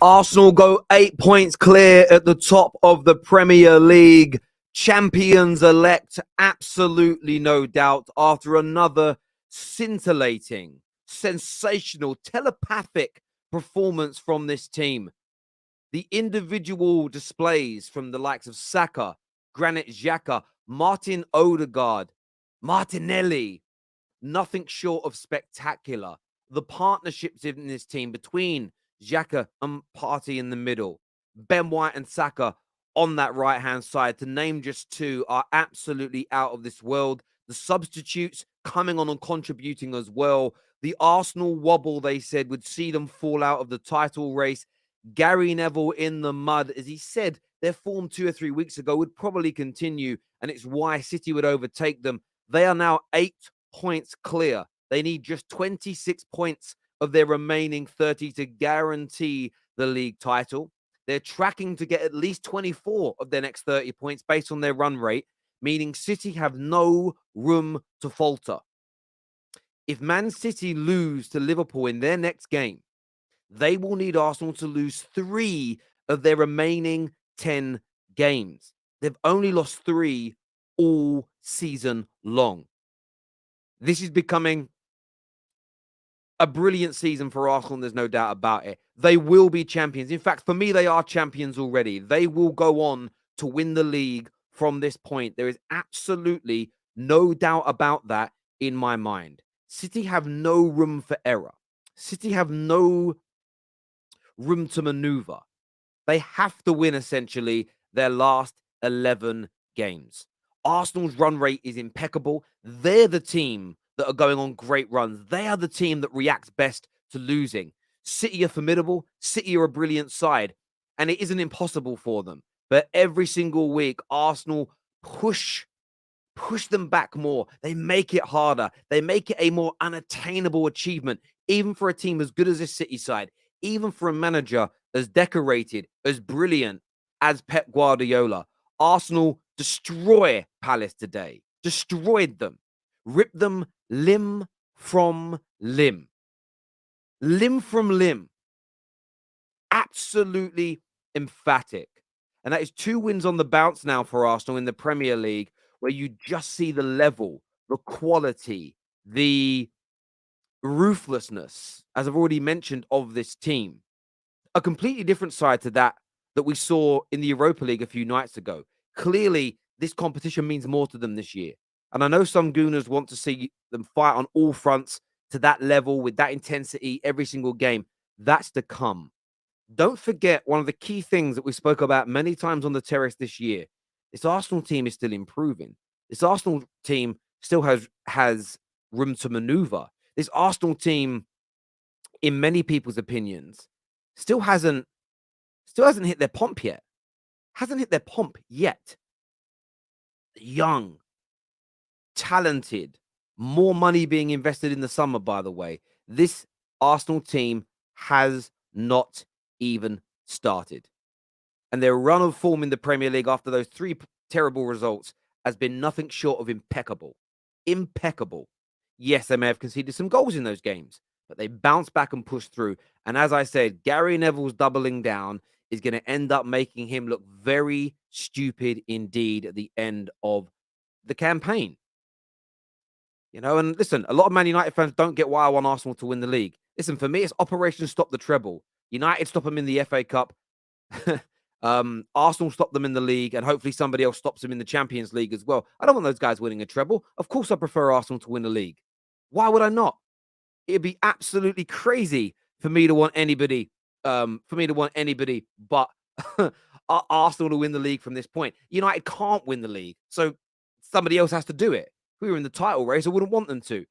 Arsenal go 8 points clear at the top of the Premier League. Champions-elect, absolutely no doubt, after another scintillating, sensational, telepathic performance from this team. The individual displays from the likes of Saka, Granit Xhaka, Martin Odegaard, Martinelli, nothing short of spectacular. The partnerships in this team between Xhaka and Partey in the middle, Ben White and Saka on that right-hand side, to name just two, are absolutely out of this world. The substitutes coming on and contributing as well. The Arsenal wobble, they said, would see them fall out of the title race. Gary Neville in the mud, as he said, their form 2 or 3 weeks ago would probably continue, and it's why City would overtake them. They are now 8 points clear. They need just 26 points of their remaining 30 to guarantee the league title. They're tracking to get at least 24 of their next 30 points based on their run rate, meaning City have no room to falter. If Man City lose to Liverpool in their next game, they will need Arsenal to lose 3 of their remaining 10 games. They've only lost 3 all season long. This is becoming a brilliant season for Arsenal, there's no doubt about it. They will be champions. In fact, for me, they are champions already. They will go on to win the league from this point. There is absolutely no doubt about that in my mind. City have no room for error. City have no room to maneuver. They have to win, essentially, their last 11 games. Arsenal's run rate is impeccable. They're the team that are going on great runs. They are the team that reacts best to losing. City are formidable. City are a brilliant side, and it isn't impossible for them. But every single week, Arsenal push them back more. They make it harder. They make it a more unattainable achievement, even for a team as good as this City side, even for a manager as decorated, as brilliant as Pep Guardiola. Arsenal destroy Palace today. Destroyed them. Ripped them limb from limb. Limb from limb. Absolutely emphatic. And that is 2 wins on the bounce now for Arsenal in the Premier League, where you just see the level, the quality, the ruthlessness, as I've already mentioned, of this team. A completely different side to that we saw in the Europa League a few nights ago. Clearly, this competition means more to them this year. And I know some Gooners want to see them fight on all fronts to that level with that intensity every single game. That's to come. Don't forget one of the key things that we spoke about many times on the terrace this year. This Arsenal team is still improving. This Arsenal team still has room to maneuver. This Arsenal team, in many people's opinions, still hasn't hit their pomp yet. Hasn't hit their pomp yet. Young, talented, more money being invested in the summer, by the way. This Arsenal team has not even started. And their run of form in the Premier League after those 3 terrible results has been nothing short of impeccable. Impeccable. Yes, they may have conceded some goals in those games, but they bounced back and pushed through. And as I said, Gary Neville's doubling down is going to end up making him look very stupid indeed at the end of the campaign. You know, and listen, a lot of Man United fans don't get why I want Arsenal to win the league. Listen, for me, it's Operation Stop the Treble. United stop them in the FA Cup. Arsenal stop them in the league, and hopefully somebody else stops them in the Champions League as well. I don't want those guys winning a treble. Of course, I prefer Arsenal to win the league. Why would I not? It'd be absolutely crazy for me to want anybody, but Arsenal to win the league from this point. United can't win the league, so somebody else has to do it. If we were in the title race, I wouldn't want them to.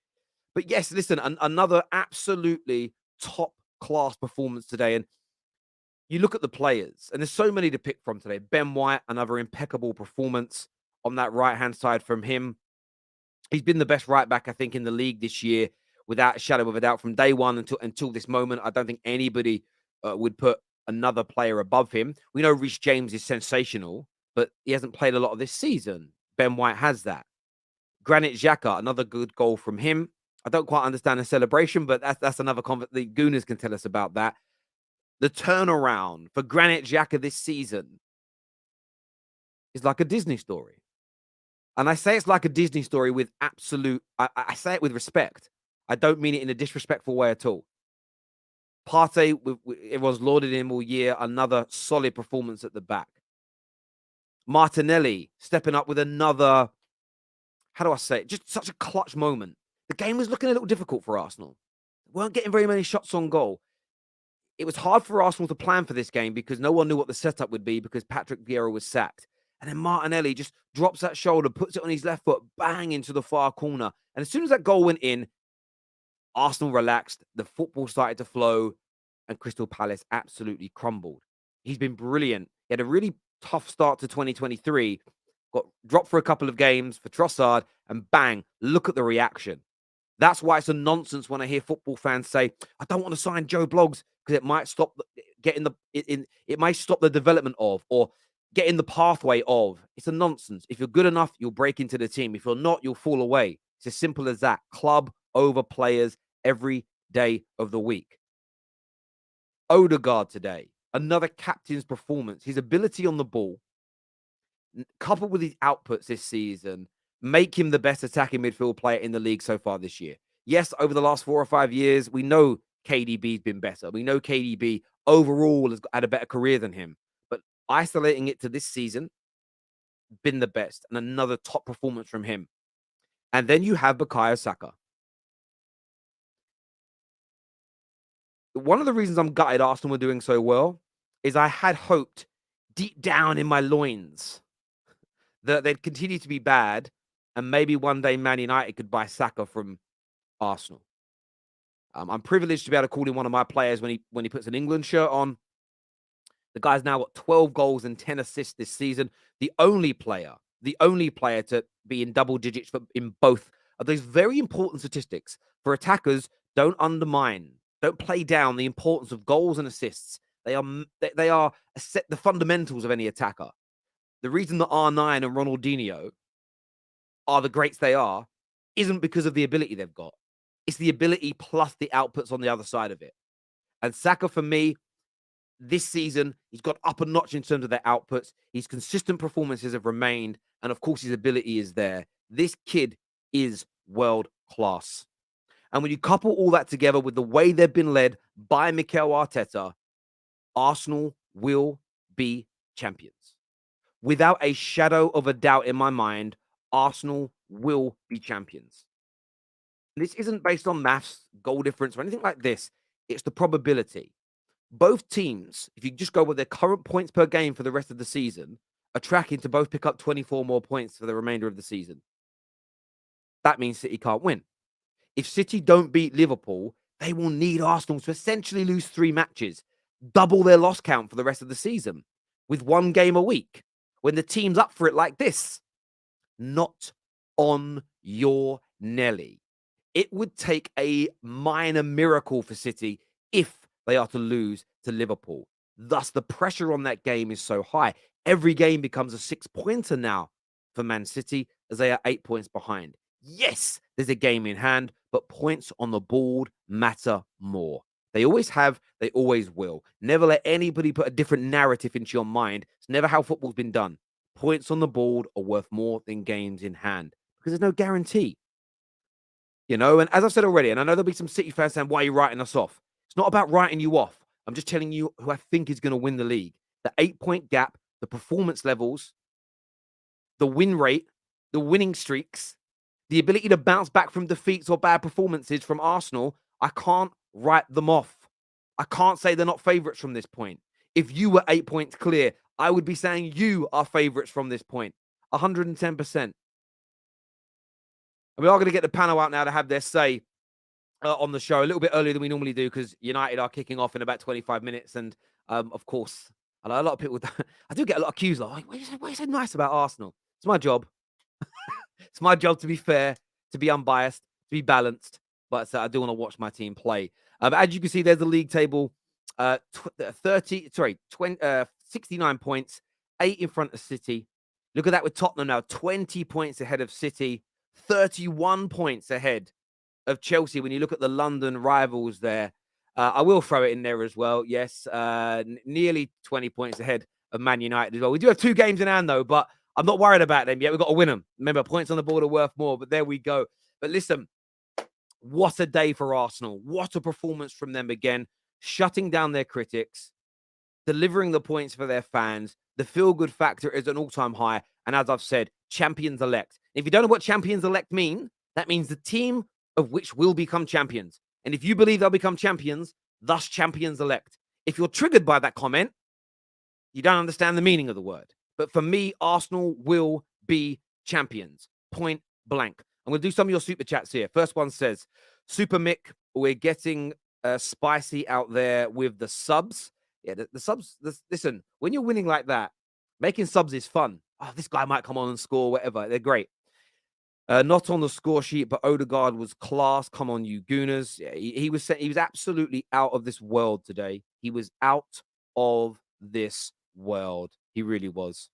But yes, listen, another absolutely top-class performance today. And you look at the players, and there's so many to pick from today. Ben White, another impeccable performance on that right-hand side from him. He's been the best right-back, I think, in the league this year, without a shadow of a doubt, from day one until this moment. I don't think anybody would put another player above him. We know Reece James is sensational, but he hasn't played a lot of this season. Ben White has that. Granit Xhaka, another good goal from him. I don't quite understand the celebration, but that's another the Gooners can tell us about that. the turnaround for Granit Xhaka this season is like a Disney story. And I say it's like a Disney story with I say it with respect. I don't mean it in a disrespectful way at all. Partey, everyone's lauded him all year. Another solid performance at the back. Martinelli stepping up with another, how do I say it? Just such a clutch moment. The game was looking a little difficult for Arsenal. Weren't getting very many shots on goal. It was hard for Arsenal to plan for this game because no one knew what the setup would be because Patrick Vieira was sacked. And then Martinelli just drops that shoulder, puts it on his left foot, bang into the far corner. And as soon as that goal went in, Arsenal relaxed, the football started to flow, and Crystal Palace absolutely crumbled. He's been brilliant. He had a really tough start to 2023, got dropped for a couple of games for Trossard, and bang, look at the reaction. That's why it's a nonsense when I hear football fans say, I don't want to sign Joe Bloggs because it might stop it might stop the development of, or get in the pathway of. It's a nonsense. If you're good enough, you'll break into the team. If you're not, you'll fall away. It's as simple as that. Club over players every day of the week. Odegaard today, another captain's performance. His ability on the ball, coupled with his outputs this season, make him the best attacking midfield player in the league so far this year. Yes, over the last 4 or 5 years, we know KDB's been better. We know KDB overall has had a better career than him. But isolating it to this season, been the best. And another top performance from him. And then you have bukayo Saka. One of the reasons I'm gutted Arsenal were doing so well is I had hoped deep down in my loins that they'd continue to be bad and maybe one day Man United could buy Saka from Arsenal. I'm privileged to be able to call him one of my players when he puts an England shirt on. The guy's now got 12 goals and 10 assists this season. The only player to be in double digits in both of those very important statistics. For attackers, don't play down the importance of goals and assists. They are the fundamentals of any attacker. The reason that R9 and Ronaldinho are the greats they are isn't because of the ability they've got. It's the ability plus the outputs on the other side of it. And Saka, for me, this season, he's got up a notch in terms of their outputs. His consistent performances have remained. And of course, his ability is there. This kid is world class. And when you couple all that together with the way they've been led by Mikel Arteta, Arsenal will be champions. Without a shadow of a doubt in my mind, Arsenal will be champions. This isn't based on maths, goal difference, or anything like this. It's the probability. Both teams, if you just go with their current points per game for the rest of the season, are tracking to both pick up 24 more points for the remainder of the season. That means City can't win. If City don't beat Liverpool, they will need Arsenal to essentially lose 3 matches, double their loss count for the rest of the season, with 1 game a week, when the team's up for it like this. Not on your Nelly. It would take a minor miracle for City if they are to lose to Liverpool. Thus, the pressure on that game is so high. Every game becomes a 6-pointer now for Man City as they are 8 points behind. Yes, there's a game in hand, but points on the board matter more. They always have, they always will. Never let anybody put a different narrative into your mind. It's never how football's been done. Points on the board are worth more than games in hand because there's no guarantee. You know, and as I've said already, and I know there'll be some City fans saying, why are you writing us off? It's not about writing you off. I'm just telling you who I think is going to win the league. The 8-point gap, the performance levels, the win rate, the winning streaks, the ability to bounce back from defeats or bad performances from Arsenal, I can't write them off. I can't say they're not favourites from this point. If you were 8 points clear, I would be saying you are favourites from this point. 110%. And we are going to get the panel out now to have their say on the show a little bit earlier than we normally do because United are kicking off in about 25 minutes. And of course, I know a lot of people, I do get a lot of cues like, why are you so nice about Arsenal? It's my job. It's my job to be fair, to be unbiased, to be balanced. But I do want to watch my team play. As you can see, there's the league table. 69 points, 8 in front of City. Look at that with Tottenham now, 20 points ahead of City, 31 points ahead of Chelsea when you look at the London rivals there. I will throw it in there as well. Yes, nearly 20 points ahead of Man United as well. We do have 2 games in hand, though, but I'm not worried about them yet. We've got to win them. Remember, points on the board are worth more, but there we go. But listen, what a day for Arsenal. What a performance from them again, shutting down their critics, delivering the points for their fans. The feel-good factor is an all-time high. And as I've said, champions elect. If you don't know what champions elect mean, that means the team of which will become champions. And if you believe they'll become champions, thus champions elect. If you're triggered by that comment, you don't understand the meaning of the word. But for me, Arsenal will be champions. Point blank. I'm going to do some of your super chats here. First one says, Super Mick, we're getting spicy out there with the subs. Yeah, the subs, listen, when you're winning like that, making subs is fun. Oh, this guy might come on and score, whatever. They're great. Not on the score sheet, but Odegaard was class. Come on, you gooners. Yeah, he was absolutely out of this world today. He was out of this world. He really was.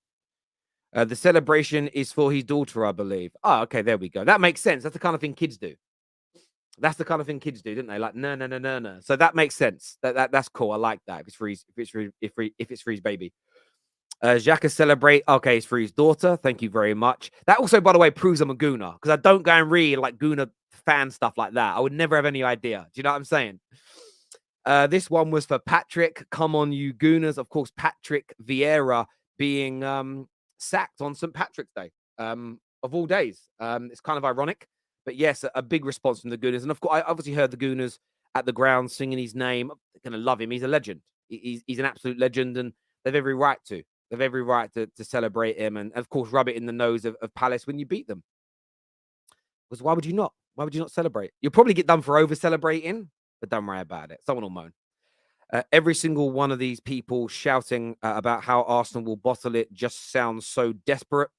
The celebration is for his daughter, I believe. Oh, okay, there we go. That makes sense. That's the kind of thing kids do. That's the kind of thing kids do, didn't they? Like, no. So that makes sense. That's cool. I like that. If it's for his baby. Xhaka celebrate. Okay, it's for his daughter. Thank you very much. That also, by the way, proves I'm a gooner because I don't go and read like gooner fan stuff like that. I would never have any idea. Do you know what I'm saying? This one was for Patrick. Come on, you gooners. Of course, Patrick Vieira being sacked on St. Patrick's Day of all days. It's kind of ironic, but yes, a big response from the gooners. And of course, I obviously heard the gooners at the ground singing his name. They're going to love him. He's a legend. He's an absolute legend, and they've every right to. They've every right to celebrate him and, of course, rub it in the nose of Palace when you beat them. Because why would you not? Why would you not celebrate? You'll probably get done for over-celebrating, but don't worry about it. Someone will moan. Every single one of these people shouting about how Arsenal will bottle it just sounds so desperate.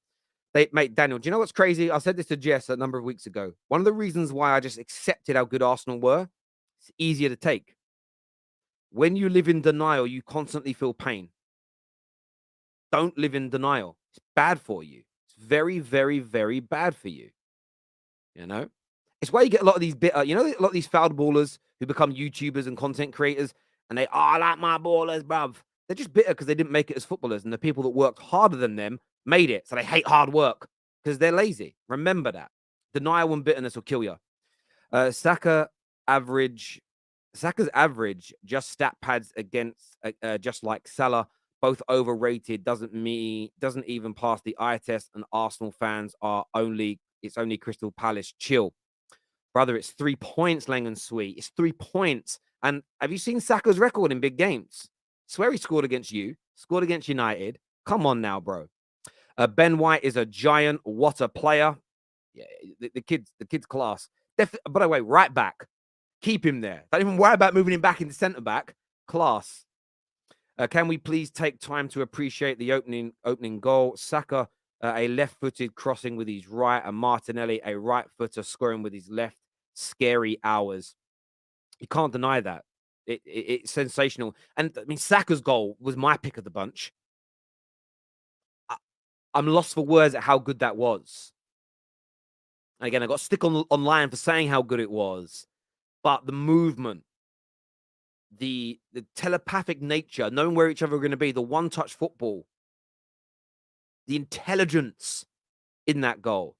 Mate, Daniel, do you know what's crazy? I said this to Jess a number of weeks ago. One of the reasons why I just accepted how good Arsenal were, it's easier to take. When you live in denial, you constantly feel pain. Don't live in denial. It's bad for you. It's very, very, very bad for you. You know? It's why you get a lot of these bitter, a lot of these fouled ballers who become YouTubers and content creators, and I like my ballers, bruv. They're just bitter because they didn't make it as footballers, and the people that worked harder than them made it. So they hate hard work because they're lazy. Remember that. Denial and bitterness will kill you. Saka's average, just stat pads against, just like Salah, both overrated, doesn't even pass the eye test, and Arsenal fans it's only Crystal Palace. Chill. Brother, it's 3 points, Lang and Sweet. It's 3 points. And have you seen Saka's record in big games? Swear he scored against you, scored against United. Come on now, bro. Ben White is a giant. What a player. Yeah, the kid's class. By the way, right back. Keep him there. Don't even worry about moving him back into centre back. Class. Can we please take time to appreciate the opening goal? Saka, a left-footed crossing with his right, and Martinelli, a right-footer scoring with his left. Scary hours. You can't deny that. It's sensational. And I mean, Saka's goal was my pick of the bunch. I'm lost for words at how good that was. And again, I got stick online for saying how good it was. But the movement, the telepathic nature, knowing where each other are going to be, the one-touch football, the intelligence in that goal.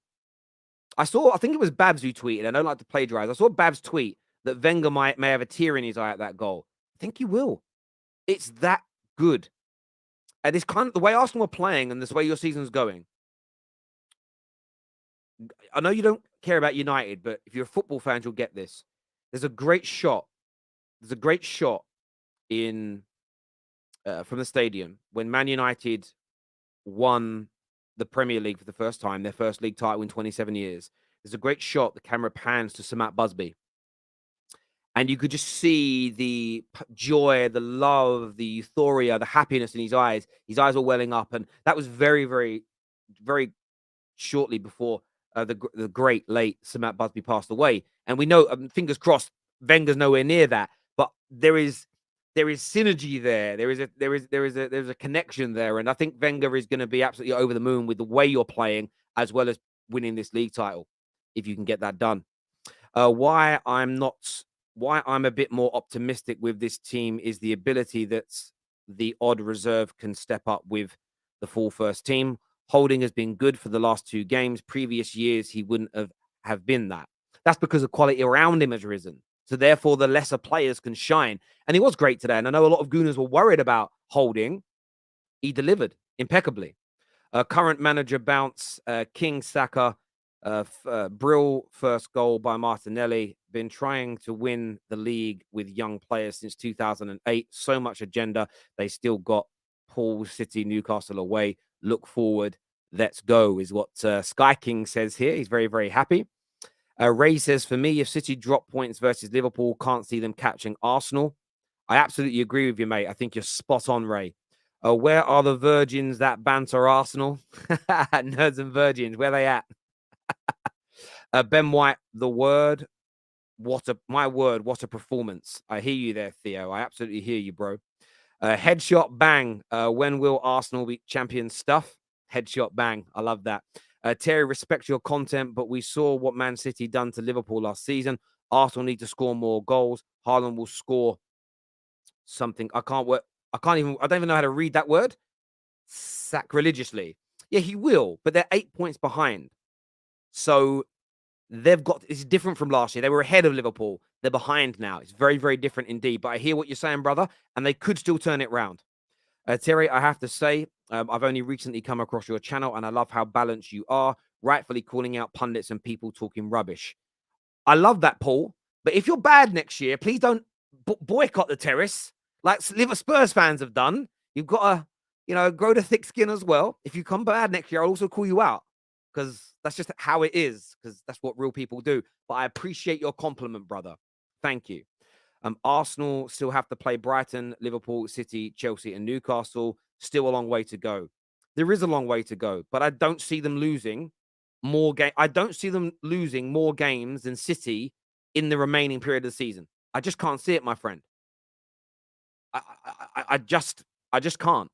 I think it was Babs who tweeted. I don't like to plagiarize. I saw Babs tweet that Wenger may have a tear in his eye at that goal. I think he will. It's that good. And it's kind of the way Arsenal are playing and this way your season's going. I know you don't care about United, but if you're a football fan, you'll get this. There's a great shot. There's a great shot in from the stadium when Man United won the Premier League for the first time, their first league title in 27 years. There's a great shot. The camera pans to Samat Busby. And you could just see the joy, the love, the euphoria, the happiness in his eyes. His eyes were welling up. And that was very, very, very shortly before the great late Samat Busby passed away. And we know, fingers crossed, Wenger's nowhere near that. But there is synergy there. There's a connection there. And I think Wenger is going to be absolutely over the moon with the way you're playing, as well as winning this league title, if you can get that done. Why I'm not why I'm a bit more optimistic with this team is the ability that the odd reserve can step up with the full first team. Holding has been good for the last 2 games. Previous years, he wouldn't have been that. That's because the quality around him has risen. So therefore, the lesser players can shine. And he was great today. And I know a lot of Gooners were worried about Holding. He delivered impeccably. Current manager bounce, King Saka, Brill first goal by Martinelli. Been trying to win the league with young players since 2008. So much agenda. They still got Hull City, Newcastle away. Look forward. Let's go is what Sky King says here. He's very, very happy. Ray says, for me, if City drop points versus Liverpool, can't see them catching Arsenal. I absolutely agree with you, mate. I think you're spot on, Ray. Where are the virgins that banter Arsenal? Nerds and virgins, where they at? Ben White, the word. What a performance. I hear you there, Theo. I absolutely hear you, bro. Headshot bang. When will Arsenal be champion stuff? Headshot bang. I love that. Terry, respect your content, but we saw what Man City done to Liverpool last season. Arsenal need to score more goals. Haaland will score something. I don't even know how to read that word. Sacrilegiously. Yeah, he will, but they're 8 points behind. So it's different from last year. They were ahead of Liverpool. They're behind now. It's very, very different indeed. But I hear what you're saying, brother, and they could still turn it round. Terry, I have to say, I've only recently come across your channel, and I love how balanced you are, rightfully calling out pundits and people talking rubbish. I love that, Paul. But if you're bad next year, please don't boycott the terrace like Spurs fans have done. You've got to, grow the thick skin as well. If you come bad next year, I'll also call you out because that's just how it is, because that's what real people do. But I appreciate your compliment, brother. Thank you. Arsenal still have to play Brighton, Liverpool, City, Chelsea, and Newcastle. Still a long way to go. There is a long way to go, but I don't see them losing more game. I don't see them losing more games than City in the remaining period of the season. I just can't see it, my friend. I just can't.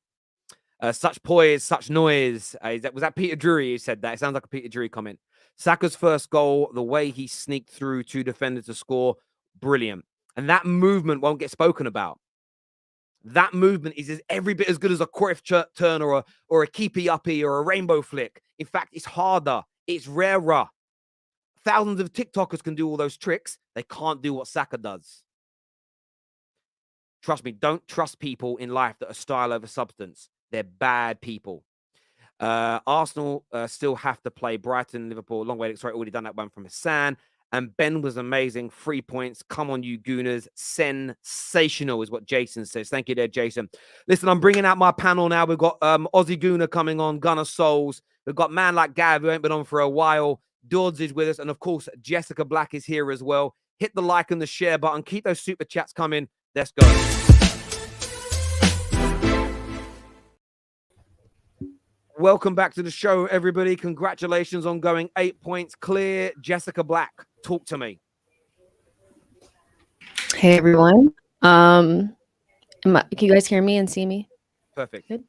Such poise, such noise. Was that Peter Drury who said that? It sounds like a Peter Drury comment. Saka's first goal, the way he sneaked through 2 defenders to score, brilliant. And that movement won't get spoken about. That movement is every bit as good as a Cruyff turn or a keepy-uppy or a rainbow flick. In fact, it's harder. It's rarer. Thousands of TikTokers can do all those tricks. They can't do what Saka does. Trust me, don't trust people in life that are style over substance. They're bad people. Arsenal still have to play Brighton, Liverpool. Long way. Sorry, already done that one from Hassan. And Ben was amazing. 3 points. Come on, you Gooners. Sensational is what Jason says. Thank you there, Jason. Listen, I'm bringing out my panel now. We've got Aussie Gooner coming on, Gunner Souls. We've got man like Gav, who ain't been on for a while. Dodds is with us. And, of course, Jessica Black is here as well. Hit the like and the share button. Keep those super chats coming. Let's go. Welcome back to the show, everybody. Congratulations on going 8 points clear. Jessica Black, talk to me. Hey, everyone. Can you guys hear me and see me? Perfect. Good.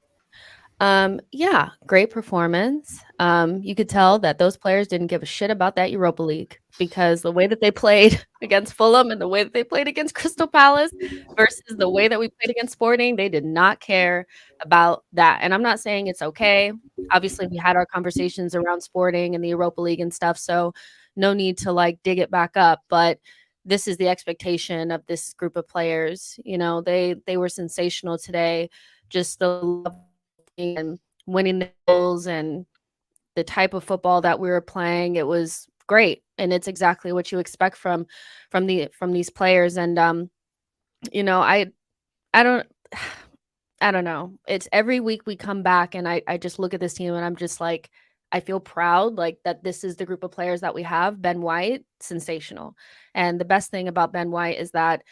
Yeah, great performance. You could tell that those players didn't give a shit about that Europa League, because the way that they played against Fulham and the way that they played against Crystal Palace versus the way that we played against Sporting, they did not care about that. And I'm not saying it's okay. Obviously, we had our conversations around Sporting and the Europa League and stuff, so no need to dig it back up. But this is the expectation of this group of players. They were sensational today. Just the and winning the goals and the type of football that we were playing, it was great, and it's exactly what you expect from these players. And I don't know. It's every week we come back and I just look at this team and I'm just like, I feel proud that this is the group of players that we have. Ben White, sensational. And the best thing about Ben White is that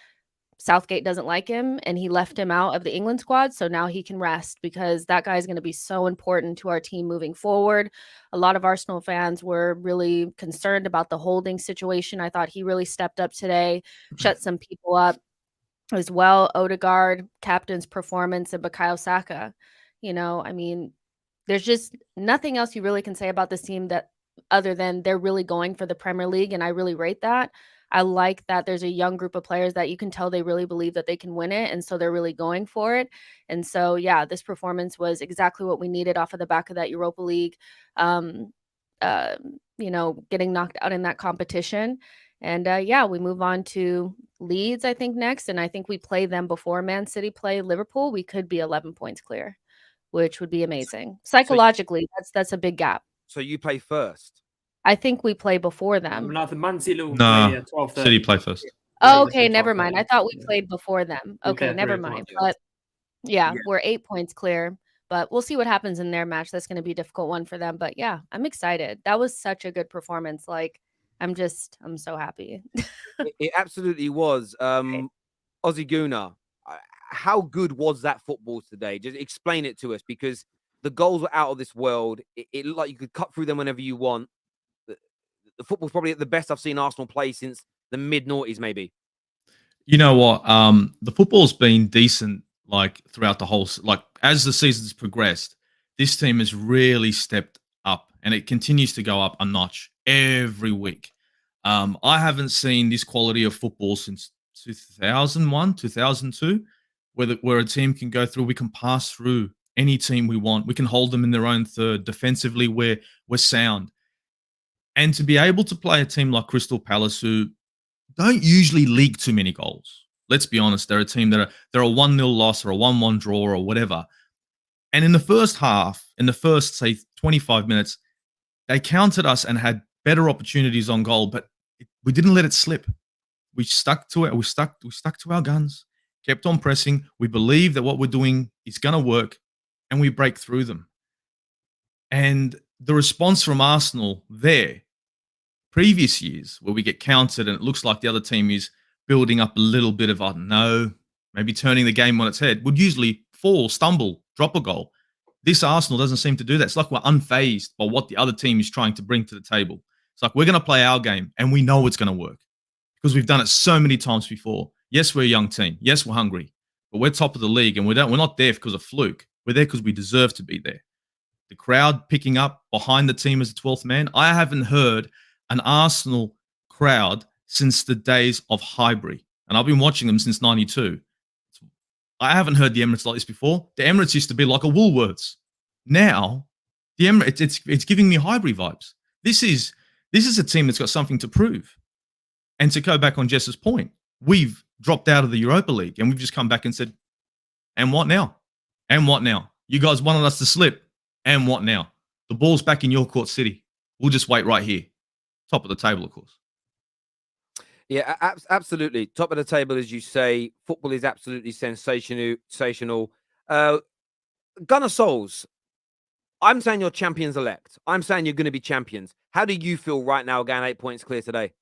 Southgate doesn't like him and he left him out of the England squad. So now he can rest, because that guy is going to be so important to our team moving forward. A lot of Arsenal fans were really concerned about the Holding situation. I thought he really stepped up today, shut some people up as well. Odegaard, captain's performance, and bukayo Saka. There's just nothing else you really can say about this team that other than they're really going for the Premier League. And I really rate that. I like that there's a young group of players that you can tell they really believe that they can win it, and so they're really going for it. And so, yeah, this performance was exactly what we needed off of the back of that Europa League, getting knocked out in that competition. And yeah, we move on to Leeds, I think, next. And I think we play them before Man City play Liverpool. We could be 11 points clear, which would be amazing. Psychologically, that's a big gap. So you play first? I think we play before them. No, the Man City will Nah, play 12:30. City play first. Oh, okay, never mind. I thought we played before them. We Okay, play never 3 o'clock, mind. yeah. But yeah, Yeah. we're 8 points clear. But we'll see what happens in their match. That's going to be a difficult one for them. But yeah, I'm excited. That was such a good performance. Like, I'm so happy. It absolutely was. Ozzy Guna, how good was that football today? Just explain it to us, because the goals were out of this world. It looked like you could cut through them whenever you want. The football's probably at the best I've seen Arsenal play since the mid-noughties, maybe. You know what? The football's been decent, like throughout the whole. Like as the season's progressed, this team has really stepped up, and it continues to go up a notch every week. I haven't seen this quality of football since 2001, 2002, where a team can go through. We can pass through any team we want. We can hold them in their own third. Defensively, we're sound. And to be able to play a team like Crystal Palace, who don't usually leak too many goals. Let's be honest, they're a team that they're a 1-0 loss or a 1-1 draw or whatever. And in the first half, in the first, say, 25 minutes, they countered us and had better opportunities on goal, but we didn't let it slip. We stuck to it. We stuck to our guns, kept on pressing. We believe that what we're doing is going to work, and we break through them. And the response from Arsenal there, previous years, where we get countered and it looks like the other team is building up a little bit of, I don't know, maybe turning the game on its head, would usually fall, stumble, drop a goal. This Arsenal doesn't seem to do that. It's like we're unfazed by what the other team is trying to bring to the table. It's like we're going to play our game, and we know it's going to work because we've done it so many times before. Yes, we're a young team. Yes, we're hungry, but we're top of the league, and we're not there because of fluke. We're there because we deserve to be there. The crowd picking up behind the team as a 12th man. I haven't heard an Arsenal crowd since the days of Highbury, and I've been watching them since '92. I haven't heard the Emirates like this before. The Emirates used to be like a Woolworths. Now, the Emirates, it's giving me Highbury vibes. This is a team that's got something to prove. And to go back on Jess's point, we've dropped out of the Europa League, and we've just come back and said, and what now? And what now? You guys wanted us to slip, and what now? The ball's back in your court, City. We'll just wait right here. Top of the table, of course. Yeah, absolutely. Top of the table, as you say. Football is absolutely sensational. Gunnar Souls, I'm saying you're champions-elect. I'm saying you're going to be champions. How do you feel right now, going 8 points clear today?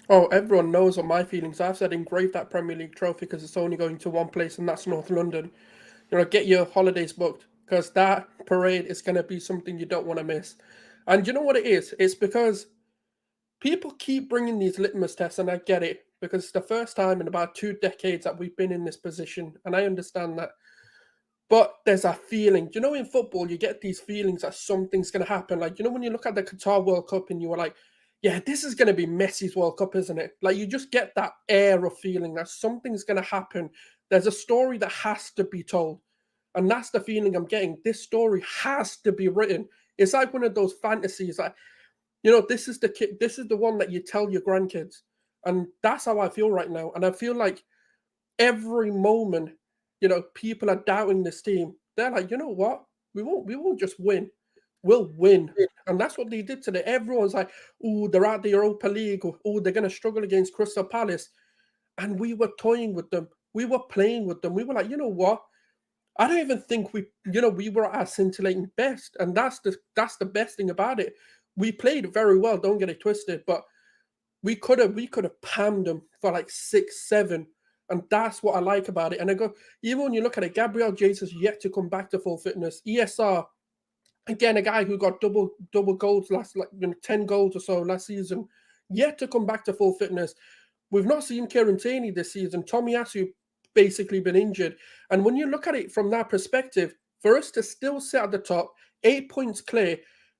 Oh, everyone knows what my feelings are. I've said engrave that Premier League trophy because it's only going to one place, and that's North London. Get your holidays booked because that parade is going to be something you don't want to miss. And you know what it is? It's because people keep bringing these litmus tests, and I get it, because it's the first time in about 2 decades that we've been in this position, and I understand that. But there's a feeling. In football, you get these feelings that something's going to happen. Like, when you look at the Qatar World Cup and you were like, yeah, this is going to be Messi's World Cup, isn't it? Like, you just get that air of feeling that something's going to happen. There's a story that has to be told. And that's the feeling I'm getting. This story has to be written. It's like one of those fantasies that, this is the one that you tell your grandkids. And that's how I feel right now. And I feel like every moment, people are doubting this team. They're like, you know what? We won't just win. We'll win. And that's what they did today. Everyone's like, oh, they're out the Europa League. Oh, they're going to struggle against Crystal Palace. And we were toying with them. We were playing with them. We were like, you know what? I don't even think we were at our scintillating best. And that's the best thing about it. We played very well, don't get it twisted, but we could have pammed them for like 6-7. And that's what I like about it. And I go, even when you look at it, Gabriel Jesus yet to come back to full fitness. ESR, again, a guy who got double goals 10 goals or so last season, yet to come back to full fitness. We've not seen Kieran Tierney this season. Tomiyasu basically been injured. And when you look at it from that perspective, for us to still sit at the top, 8 points clear,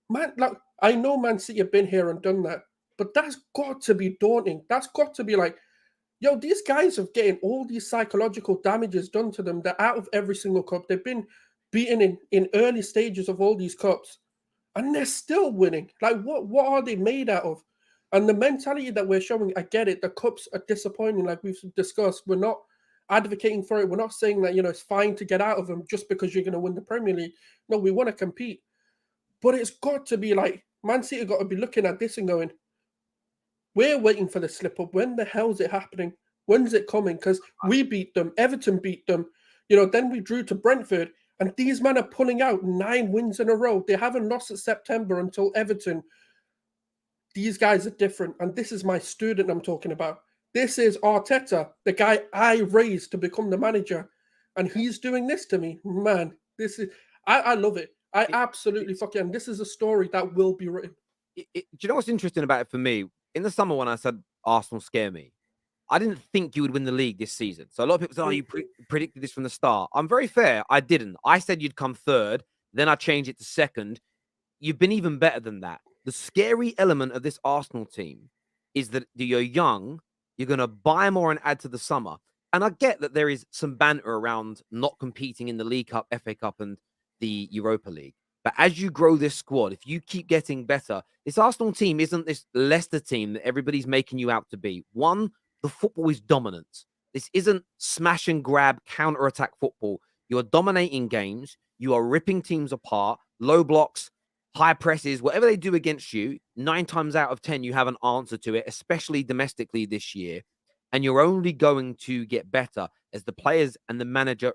man, like, I know Man City have been here and done that. But that's got to be daunting. That's got to be like, yo, these guys are getting all these psychological damages done to them. They're out of every single cup. They've been beaten in early stages of all these cups, and they're still winning. Like, what are they made out of? And the mentality that we're showing, I get it. The cups are disappointing, like we've discussed. We're not advocating for it. We're not saying that, it's fine to get out of them just because you're going to win the Premier League. No, we want to compete. But it's got to be like, Man City got to be looking at this and going, we're waiting for the slip up. When the hell is it happening? When's it coming? Because we beat them. Everton beat them. Then we drew to Brentford. And these men are pulling out 9 wins in a row. They haven't lost at September until Everton. These guys are different. And this is my student I'm talking about. This is Arteta, the guy I raised to become the manager. And he's doing this to me. Man, I love it. I absolutely fucking, and this is a story that will be written. Do you know what's interesting about it for me? In the summer when I said Arsenal scare me, I didn't think you would win the league this season. So a lot of people say, you predicted this from the start. I'm very fair. I didn't. I said you'd come third. Then I changed it to second. You've been even better than that. The scary element of this Arsenal team is that you're young. You're going to buy more and add to the summer. And I get that there is some banter around not competing in the League Cup, FA Cup, and the Europa League. But as you grow this squad, if you keep getting better, this Arsenal team isn't this Leicester team that everybody's making you out to be. One, the football is dominant. This isn't smash and grab, counter-attack football. You are dominating games. You are ripping teams apart, low blocks, high presses, whatever they do against you, 9 times out of 10, you have an answer to it, especially domestically this year. And you're only going to get better as the players and the manager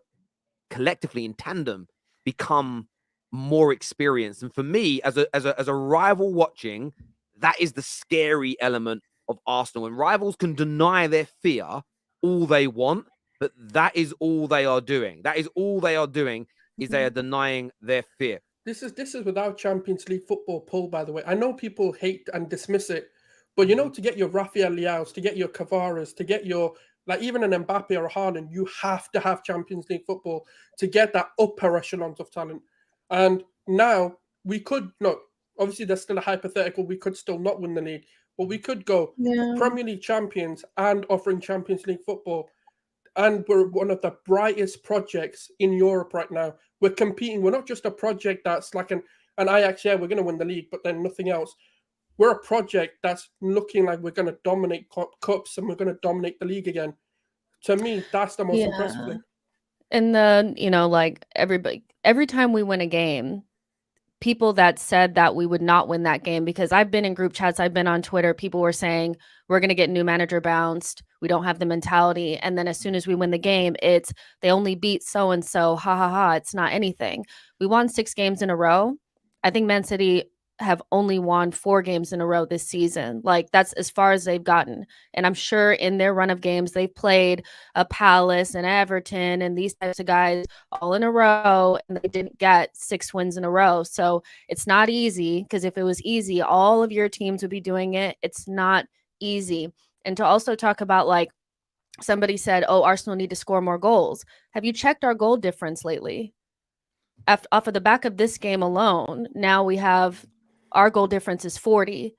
collectively in tandem become more experienced. And for me, as a rival watching, that is the scary element of Arsenal. And rivals can deny their fear all they want, but that is all they are doing. That is all they are doing, is they are denying their fear. This is without Champions League football pull, by the way. I know people hate and dismiss it, but to get your Rafael Leaos, to get your Cavaras, to get your, like even an Mbappe or a Haaland, you have to have Champions League football to get that upper echelons of talent. And now we could not, obviously there's still a hypothetical, we could still not win the league, but we could go Premier League champions and offering Champions League football. And we're one of the brightest projects in Europe right now. We're competing. We're not just a project that's like an Ajax, we're going to win the league, but then nothing else. We're a project that's looking like we're going to dominate cups and we're going to dominate the league again. To me, that's the most impressive thing. And then, like every time we win a game, people that said that we would not win that game, because I've been in group chats, I've been on Twitter, people were saying we're going to get new manager bounced. We don't have the mentality. And then as soon as we win the game, it's they only beat so-and-so. Ha ha ha. It's not anything. We won 6 games in a row. I think Man City have only won 4 games in a row this season. Like that's as far as they've gotten. And I'm sure in their run of games, they've played a Palace and Everton and these types of guys all in a row, and they didn't get 6 wins in a row. So it's not easy, because if it was easy, all of your teams would be doing it. It's not easy. And to also talk about, like somebody said, oh, Arsenal need to score more goals. Have you checked our goal difference lately? Off of the back of this game alone, now we have our goal difference is 40.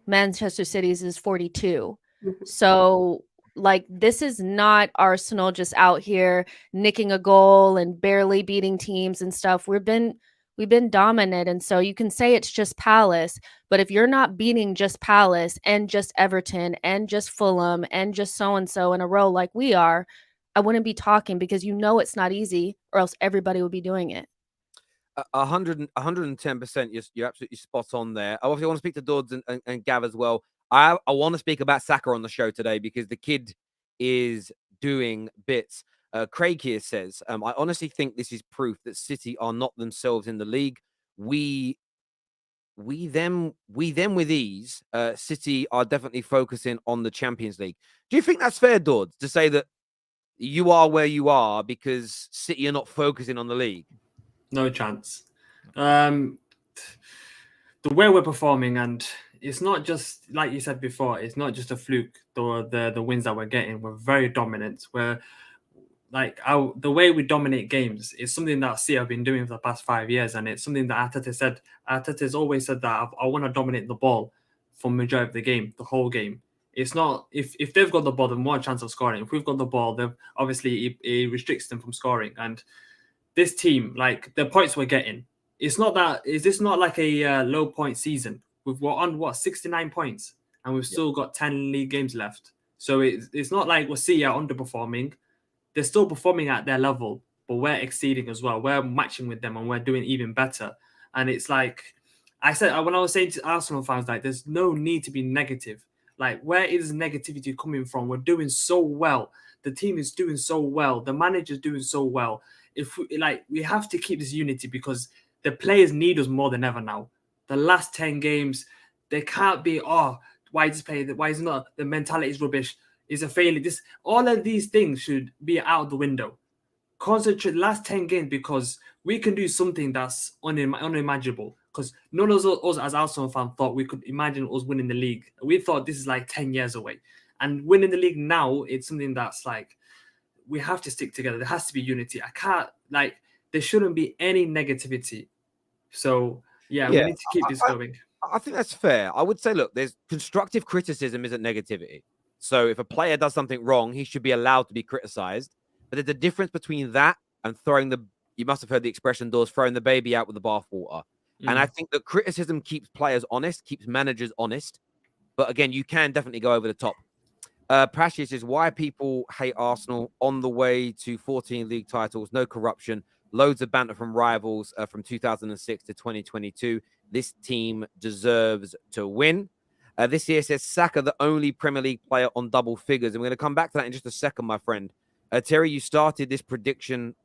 Manchester City's is 42. So like this is not Arsenal just out here nicking a goal and barely beating teams and stuff. We've been dominant. And so you can say it's just Palace, but if you're not beating just Palace and just Everton and just Fulham and just so-and-so in a row like we are, I wouldn't be talking, because it's not easy, or else everybody would be doing it. 110%. You're absolutely spot on there. I obviously want to speak to Dodds and Gav as well. I want to speak about Saka on the show today, because the kid is doing bits. Craig here says, I honestly think this is proof that City are not themselves in the league. We them with ease. City are definitely focusing on the Champions League. Do you think that's fair, Dodds, to say that you are where you are because City are not focusing on the league? No chance. The way we're performing, and it's not just like you said before, it's not just a fluke. The wins that we're getting, we're very dominant. We're like the way we dominate games is something that City have been doing for the past 5 years, and it's something that Arteta said. Arteta's always said that I want to dominate the ball for majority of the game, the whole game. It's not if they've got the ball, then more chance of scoring. If we've got the ball, then obviously it restricts them from scoring. And this team, like the points we're getting, it's not that. Is this not like a low point season? We're on 69 points, and we've still got 10 league games left. So it's not like we're underperforming. They're still performing at their level, but we're exceeding as well. We're matching with them, and we're doing even better. And it's like I said when I was saying to Arsenal fans, like there's no need to be negative. Like where is negativity coming from? We're doing so well. The team is doing so well. The manager's doing so well. We have to keep this unity because the players need us more than ever now. The last 10 games, they can't be, why is this player? Why is not? The mentality is rubbish. Is a failure. All of these things should be out the window. Concentrate last 10 games because we can do something that's unimaginable. Because none of us as Arsenal fans thought we could imagine us winning the league. We thought this is like 10 years away. And winning the league now, it's something that's like, we have to stick together. There has to be unity. There shouldn't be any negativity. So, we need to keep this going. I think that's fair. I would say, look, there's constructive criticism isn't negativity. So if a player does something wrong, he should be allowed to be criticized. But there's a difference between that and you must have heard the expression, Dawes, throwing the baby out with the bathwater. And I think that criticism keeps players honest, keeps managers honest. But again, you can definitely go over the top. Prashi says, why people hate Arsenal on the way to 14 league titles, no corruption, loads of banter from rivals from 2006 to 2022. This team deserves to win. This here says, Saka, the only Premier League player on double figures. And we're going to come back to that in just a second, my friend. Terry, you started this prediction.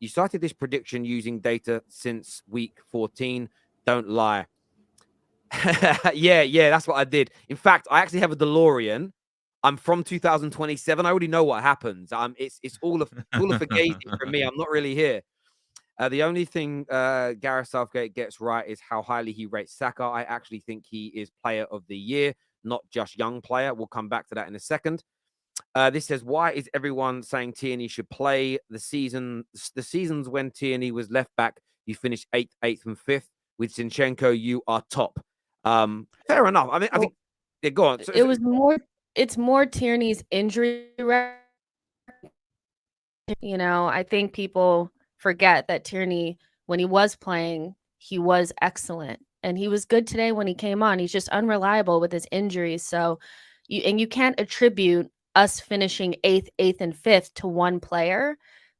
Using data since week 14. Don't lie. yeah, that's what I did. In fact, I actually have a DeLorean. I'm from 2027. I already know what happens. It's all a forgazing for me. I'm not really here. The only thing Gareth Southgate gets right is how highly he rates Saka. I actually think he is player of the year, not just young player. We'll come back to that in a second. This says, why is everyone saying Tierney should play the seasons when Tierney was left back? You finished 8th, and 5th. With Zinchenko, you are top. Fair enough. I mean, I think go on. It's more Tierney's injury record. I think people forget that Tierney, when he was playing, he was excellent. And he was good today when he came on. He's just unreliable with his injuries. So you can't attribute us finishing 8th, and 5th to one player.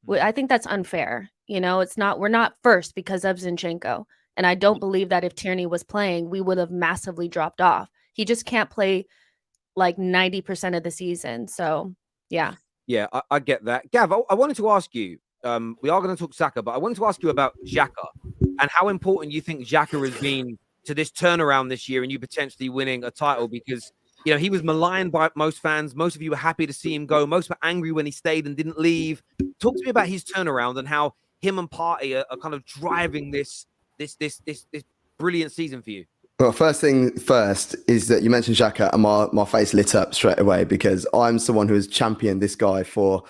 I think that's unfair. We're not first because of Zinchenko. And I don't believe that if Tierney was playing, we would have massively dropped off. He just can't play like 90% of the season. So, yeah. Yeah, I get that. Gav, I wanted to ask you, we are going to talk Saka, but I wanted to ask you about Xhaka and how important you think Xhaka has been to this turnaround this year and you potentially winning a title because, he was maligned by most fans. Most of you were happy to see him go. Most were angry when he stayed and didn't leave. Talk to me about his turnaround and how him and Partey are kind of driving this brilliant season for you. Well, first thing first is that you mentioned Xhaka and my face lit up straight away because I'm someone who has championed this guy for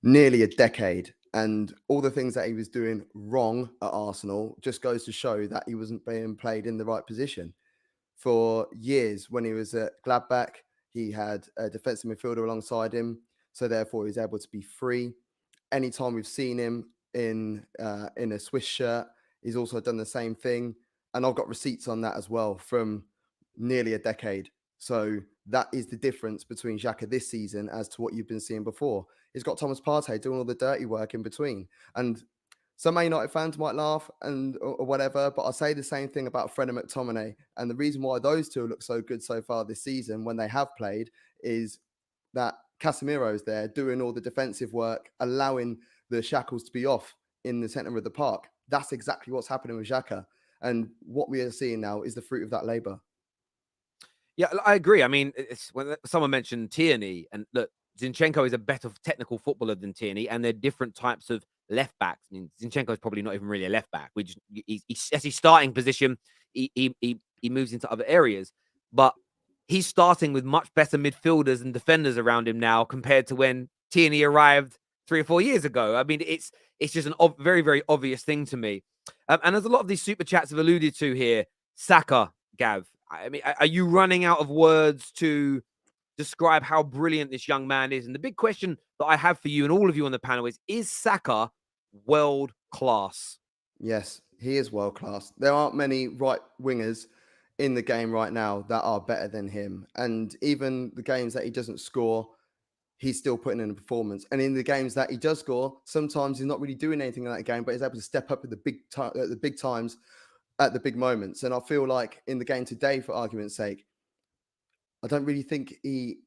nearly a decade. And all the things that he was doing wrong at Arsenal just goes to show that he wasn't being played in the right position. For years, when he was at Gladbach, he had a defensive midfielder alongside him. So therefore, he was able to be free. Anytime we've seen him in a Swiss shirt, he's also done the same thing. And I've got receipts on that as well from nearly a decade. So that is the difference between Xhaka this season as to what you've been seeing before. He's got Thomas Partey doing all the dirty work in between. And some Man United fans might laugh or whatever, but I'll say the same thing about Fred and McTominay. And the reason why those two look so good so far this season when they have played is that Casemiro's there doing all the defensive work, allowing the shackles to be off in the centre of the park. That's exactly what's happening with Xhaka. And what we are seeing now is the fruit of that labour. Yeah, I agree. I mean, when someone mentioned Tierney, and look, Zinchenko is a better technical footballer than Tierney, and they're different types of left backs. I mean, Zinchenko is probably not even really a left back. As his starting position, he moves into other areas, but he's starting with much better midfielders and defenders around him now compared to when Tierney arrived 3 or 4 years ago. I mean, it's just a very, very obvious thing to me. And as a lot of these super chats have alluded to here, Saka, Gav, I mean, are you running out of words to describe how brilliant this young man is? And the big question that I have for you and all of you on the panel is Saka world class? Yes, he is world class. There aren't many right wingers in the game right now that are better than him. And even the games that he doesn't score, he's still putting in a performance. And in the games that he does score, sometimes he's not really doing anything in that game, but he's able to step up at the big times, at the big moments. And I feel like in the game today, for argument's sake, I don't really think he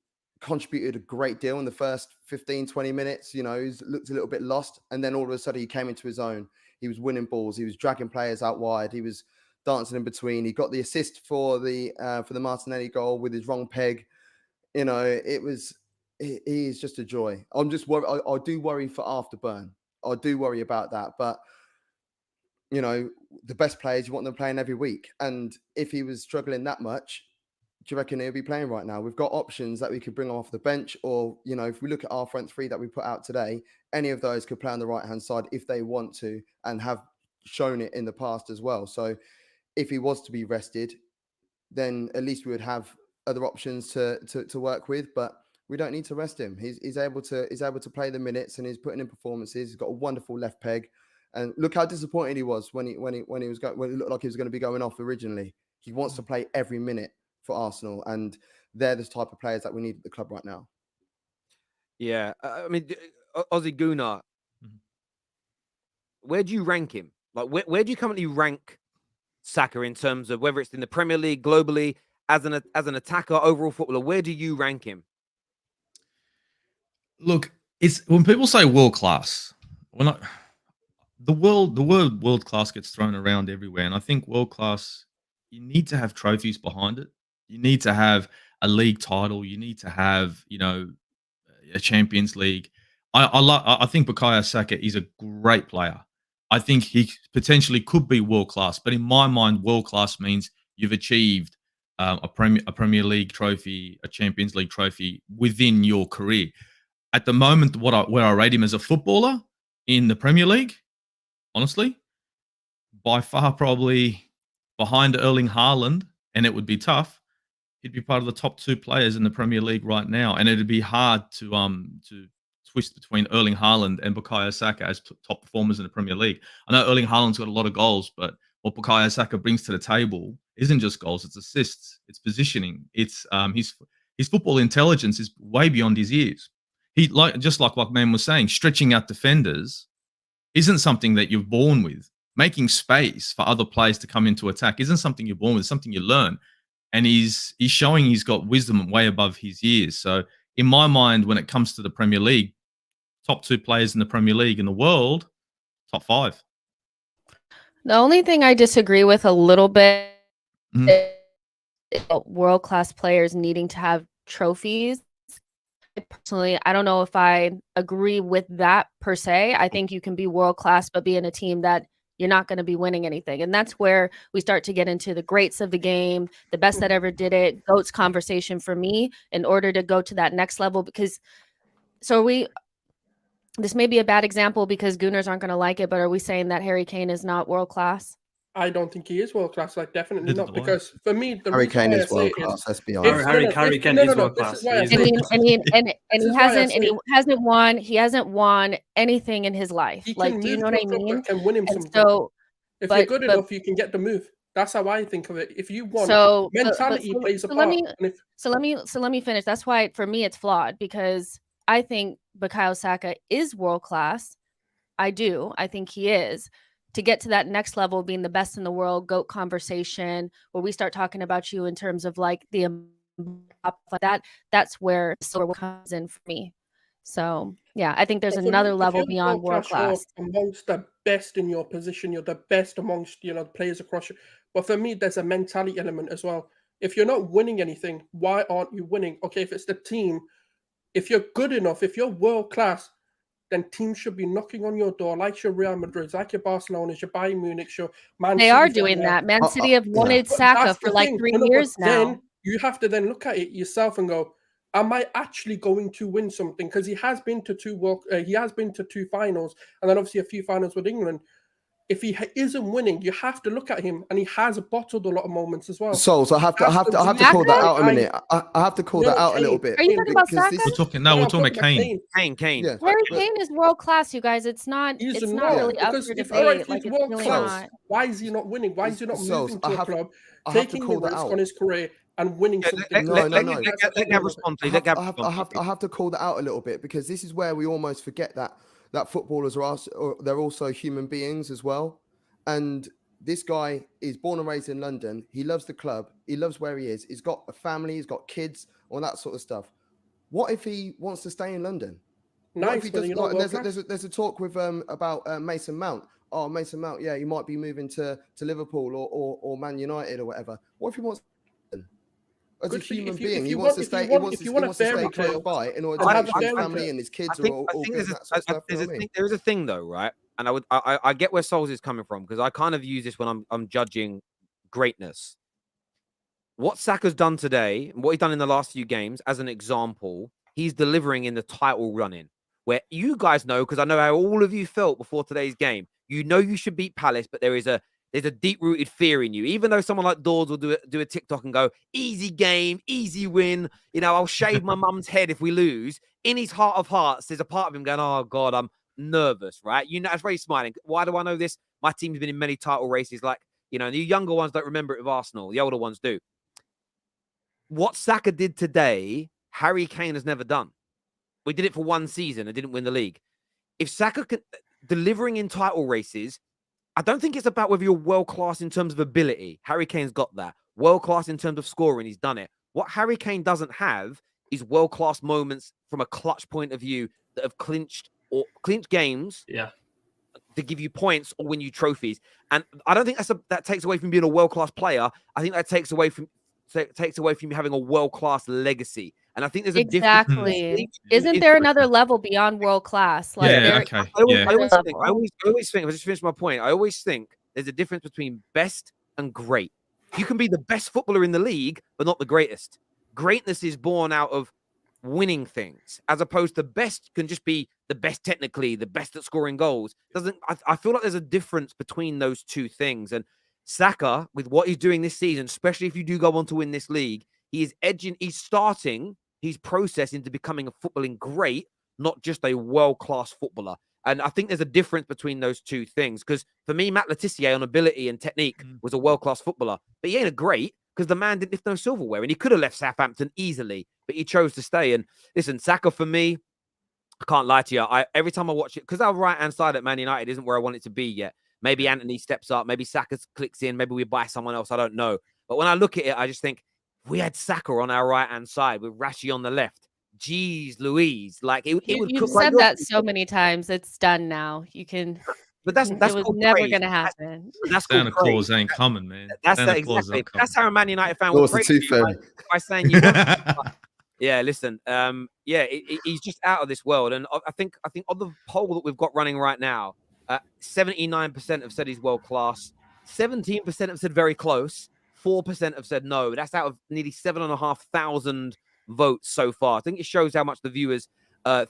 contributed a great deal in the first 15, 20 minutes. You know, he's looked a little bit lost. And then all of a sudden he came into his own. He was winning balls. He was dragging players out wide. He was dancing in between. He got the assist for the Martinelli goal with his wrong peg. You know, he is just a joy. I'm just worried. I do worry for afterburn. I do worry about that. But, you know, the best players, you want them playing every week. And if he was struggling that much, do you reckon he'll be playing right now? We've got options that we could bring off the bench, or, you know, if we look at our front three that we put out today, any of those could play on the right-hand side if they want to, and have shown it in the past as well. So if he was to be rested, then at least we would have other options to work with, but we don't need to rest him. He's able to play the minutes, and he's putting in performances. He's got a wonderful left peg. And look how disappointed he was when it looked like he was going to be going off originally. He wants to play every minute for Arsenal, and they're the type of players that we need at the club right now. Yeah, I mean, Ozzy Gunnar, where do you rank him? Like, where do you currently rank Saka in terms of whether it's in the Premier League, globally, as an attacker, overall footballer? Where do you rank him? Look, it's when people say world class, the word world class gets thrown around everywhere, and I think world class, you need to have trophies behind it. You need to have a league title. You need to have, you know, a Champions League. I think Bukayo Saka is a great player. I think he potentially could be world class, but in my mind, world class means you've achieved a Premier League trophy, a Champions League trophy within your career. At the moment, where I rate him as a footballer in the Premier League, honestly, by far probably behind Erling Haaland, and it would be tough. He'd be part of the top 2 players in the Premier League right now, and it'd be hard to twist between Erling Haaland and Bukayo Saka as top performers in the Premier League. I know Erling Haaland's got a lot of goals, but what Bukayo Saka brings to the table isn't just goals; it's assists, it's positioning, it's his football intelligence is way beyond his years. He just like man was saying, stretching out defenders isn't something that you're born with. Making space for other players to come into attack isn't something you're born with; it's something you learn. And he's showing he's got wisdom way above his years. So in my mind, when it comes to the Premier League, top 2 players in the Premier League in the world, top 5. The only thing I disagree with a little bit is world-class players needing to have trophies. Personally, I don't know if I agree with that per se. I think you can be world-class but be in a team that you're not going to be winning anything. And that's where we start to get into the greats of the game, the best that ever did it, GOATs conversation for me, in order to go to that next level. Because this may be a bad example because Gooners aren't going to like it, but are we saying that Harry Kane is not world class? I don't think he is world class. Like, definitely not. Because for me, the Harry reason Kane why is I world say class. Let's be if- honest. Harry Kane is world this class. is why I He say- is. He hasn't won anything in his life. He Like, can do you move know to what I a club mean? that can win him And something. so, If but- you're good but- enough, you can get the move. That's how I think of it. If you want mentality plays a so part. let me- And if So let me finish. That's why for me it's flawed, because I think Bukayo Saka is world class. I do. I think he is. To get to that next level, being the best in the world, GOAT conversation, where we start talking about you in terms of like the like that, that's where silver comes in for me. So yeah, I think there's for me, another if level you're beyond world class. You're amongst the best in your position. You're the best amongst the players across. But for me, there's a mentality element as well. If you're not winning anything, why aren't you winning? Okay, if it's the team, if you're good enough, if you're world class, then teams should be knocking on your door, like your Real Madrid, like your Barcelona, your Bayern Munich, your Man They City. are doing that. Man City have wanted But Saka that's for the like thing. 3 No, but years now. Then you have to then look at it yourself and go, am I actually going to win something? Because he has been to two finals, and then obviously a few finals with England. if he isn't winning, you have to look at him, and he has bottled a lot of moments as well. So I have to call that out a minute. I have to call that out a little bit. Are you talking about Saka? We're talking about Kane. Kane. Yeah. Harry Kane is world class, you guys. It's not He's really not, up because for if debate. Like, he's it's world really class, not. why is he not winning? Why is he not moving to a club, I have to taking call the that risk out. on his career and winning something? Let Gav respond, please. Let Gav I respond. have to call that out a little bit, because this is where we almost forget that footballers they're also human beings as well. And this guy is born and raised in London. He loves the club. He loves where he is. He's got a family. He's got kids, all that sort of stuff. What if he wants to stay in London? What if he does, there's a talk with about Mason Mount. Oh, Mason Mount, yeah, he might be moving to Liverpool or Man United or whatever. What if he wants as a human being? He wants to stay. He wants to stay close by in order to make sure his family and his kids are all good. There is a thing though, right? And I get where Souls is coming from, because I kind of use this when I'm judging greatness. What Saka's done today and what he's done in the last few games, as an example, he's delivering in the title run-in, where you guys know, because I know how all of you felt before today's game. You know you should beat Palace, but there's a deep-rooted fear in you. Even though someone like Dawes will do a TikTok and go, easy game, easy win. I'll shave my mum's head if we lose. In his heart of hearts, there's a part of him going, oh, God, I'm nervous, right? That's very smiling. Why do I know this? My team's been in many title races. Like, the younger ones don't remember it with Arsenal. The older ones do. What Saka did today, Harry Kane has never done. We did it for one season and didn't win the league. If Saka delivering in title races, I don't think it's about whether you're world-class in terms of ability. Harry Kane's got that. World-class in terms of scoring, he's done it. What Harry Kane doesn't have is world-class moments from a clutch point of view that have clinched games to give you points or win you trophies. And I don't think that takes away from being a world-class player. I think that takes away from you having a world-class legacy. And I think there's a difference. Exactly. Isn't there another level beyond world class? Like, okay. I always think, if I just finish my point, I always think there's a difference between best and great. You can be the best footballer in the league, but not the greatest. Greatness is born out of winning things, as opposed to best can just be the best technically, the best at scoring goals. I feel like there's a difference between those two things. And Saka, with what he's doing this season, especially if you do go on to win this league, he's starting his process into becoming a footballing great, not just a world-class footballer. And I think there's a difference between those two things. Because for me, Matt Letizia on ability and technique was a world-class footballer. But he ain't a great, because the man didn't lift no silverware. And he could have left Southampton easily, but he chose to stay. And listen, Saka, for me, I can't lie to you. Every time I watch it, because our right-hand side at Man United isn't where I want it to be yet. Maybe Anthony steps up. Maybe Saka clicks in. Maybe we buy someone else. I don't know. But when I look at it, I just think, we had Saka on our right-hand side with Rashi on the left. Jeez Louise. Like, it would you've said that so many times. It's done now. You can... But that's it was never going to happen. That's Santa Claus ain't coming, man. Exactly. That's how a Man United fan was praise you by saying you yeah, listen. He's just out of this world. And I think on the poll that we've got running right now, 79% have said he's world class. 17% have said very close. 4% have said no. That's out of nearly 7,500 votes so far. I think it shows how much the viewers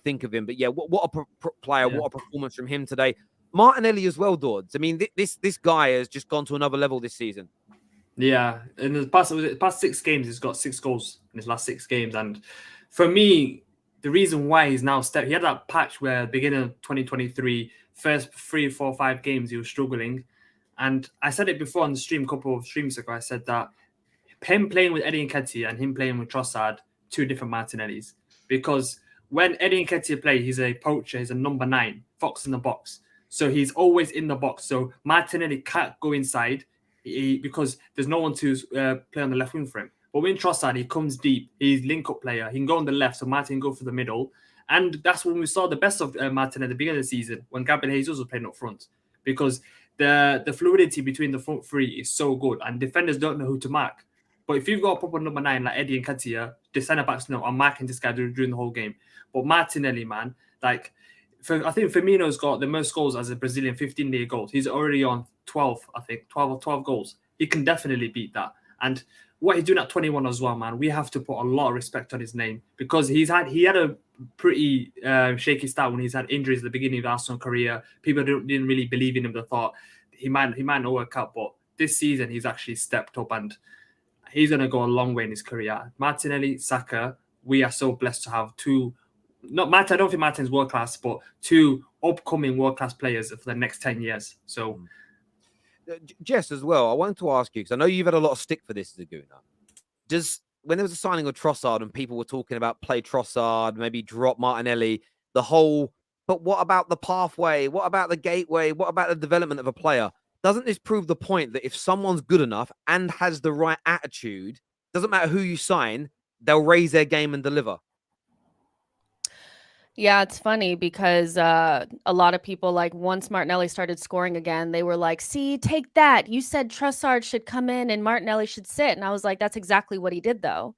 think of him. But yeah, what a player, what a performance from him today. Martinelli as well, Dawes. I mean, this guy has just gone to another level this season. Yeah, in the past 6 games, he's got 6 goals in his last 6 games. And for me, the reason why he's now stepped, he had that patch where beginning of 2023, first 3, 4, 5 games, he was struggling. And I said it before on the stream, a couple of streams ago, I said that him playing with Eddie Nketiah and him playing with Trossard, 2 different Martinellis. Because when Eddie Nketiah plays, he's a poacher, he's a number 9, fox in the box. So he's always in the box. So Martinelli can't go inside because there's no one to play on the left wing for him. But when Trossard, he comes deep. He's link-up player. He can go on the left, so Martin can go for the middle. And that's when we saw the best of Martin at the beginning of the season, when Gabriel Jesus was playing up front. Because the fluidity between the front three is so good, and defenders don't know who to mark. But if you've got a proper number 9 like Eddie Nketiah, the centre-backs know I'm marking this guy during the whole game. But Martinelli, man, like... I think Firmino's got the most goals as a Brazilian, 15 goals. He's already on 12, I think, 12 goals. He can definitely beat that. And what he's doing at 21 as well, man, we have to put a lot of respect on his name, because he had a pretty shaky start when he's had injuries at the beginning of the Arsenal career. People didn't really believe in him. They thought he might not work out, but this season he's actually stepped up and he's going to go a long way in his career. Martinelli, Saka, we are so blessed to have two. Not Martin. I don't think Martin's world class, but two upcoming world class players for the next 10 years. So, Jess, as well, I wanted to ask you because I know you've had a lot of stick for this, Zaguna. When there was a signing of Trossard and people were talking about play Trossard, maybe drop Martinelli, but what about the pathway? What about the gateway? What about the development of a player? Doesn't this prove the point that if someone's good enough and has the right attitude, doesn't matter who you sign, they'll raise their game and deliver? Yeah, it's funny because a lot of people, like, once Martinelli started scoring again, they were like, see, take that. You said Trossard should come in and Martinelli should sit. And I was like, that's exactly what he did, though.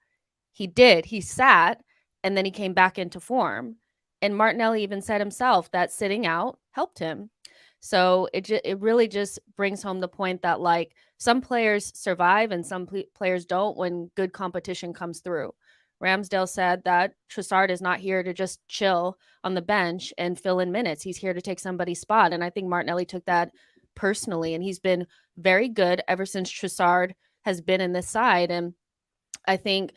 He did. He sat, and then he came back into form. And Martinelli even said himself that sitting out helped him. So it really just brings home the point that, like, some players survive and some players don't when good competition comes through. Ramsdale said that Trossard is not here to just chill on the bench and fill in minutes. He's here to take somebody's spot. And I think Martinelli took that personally, and he's been very good ever since Trossard has been in this side. And I think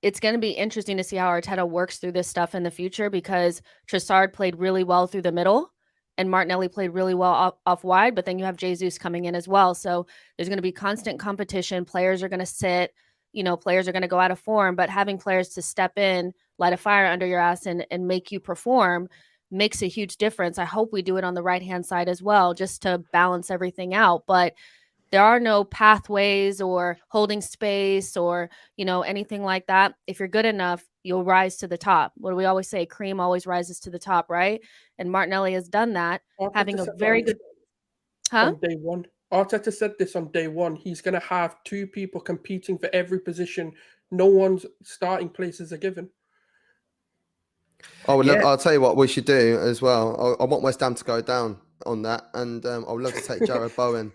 it's going to be interesting to see how Arteta works through this stuff in the future, because Trossard played really well through the middle and Martinelli played really well off wide, but then you have Jesus coming in as well. So there's going to be constant competition. Players are going to sit, players are going to go out of form, but having players to step in, light a fire under your ass and make you perform makes a huge difference. I hope we do it on the right-hand side as well, just to balance everything out. But there are no pathways or holding space or, anything like that. If you're good enough, you'll rise to the top. What do we always say? Cream always rises to the top, right? And Martinelli has done that, having a very good... On day one. Arteta said this on day one. He's going to have two people competing for every position. No one's starting place is a given. I'll tell you what we should do as well. I want West Ham to go down on that, and I would love to take Jared Bowen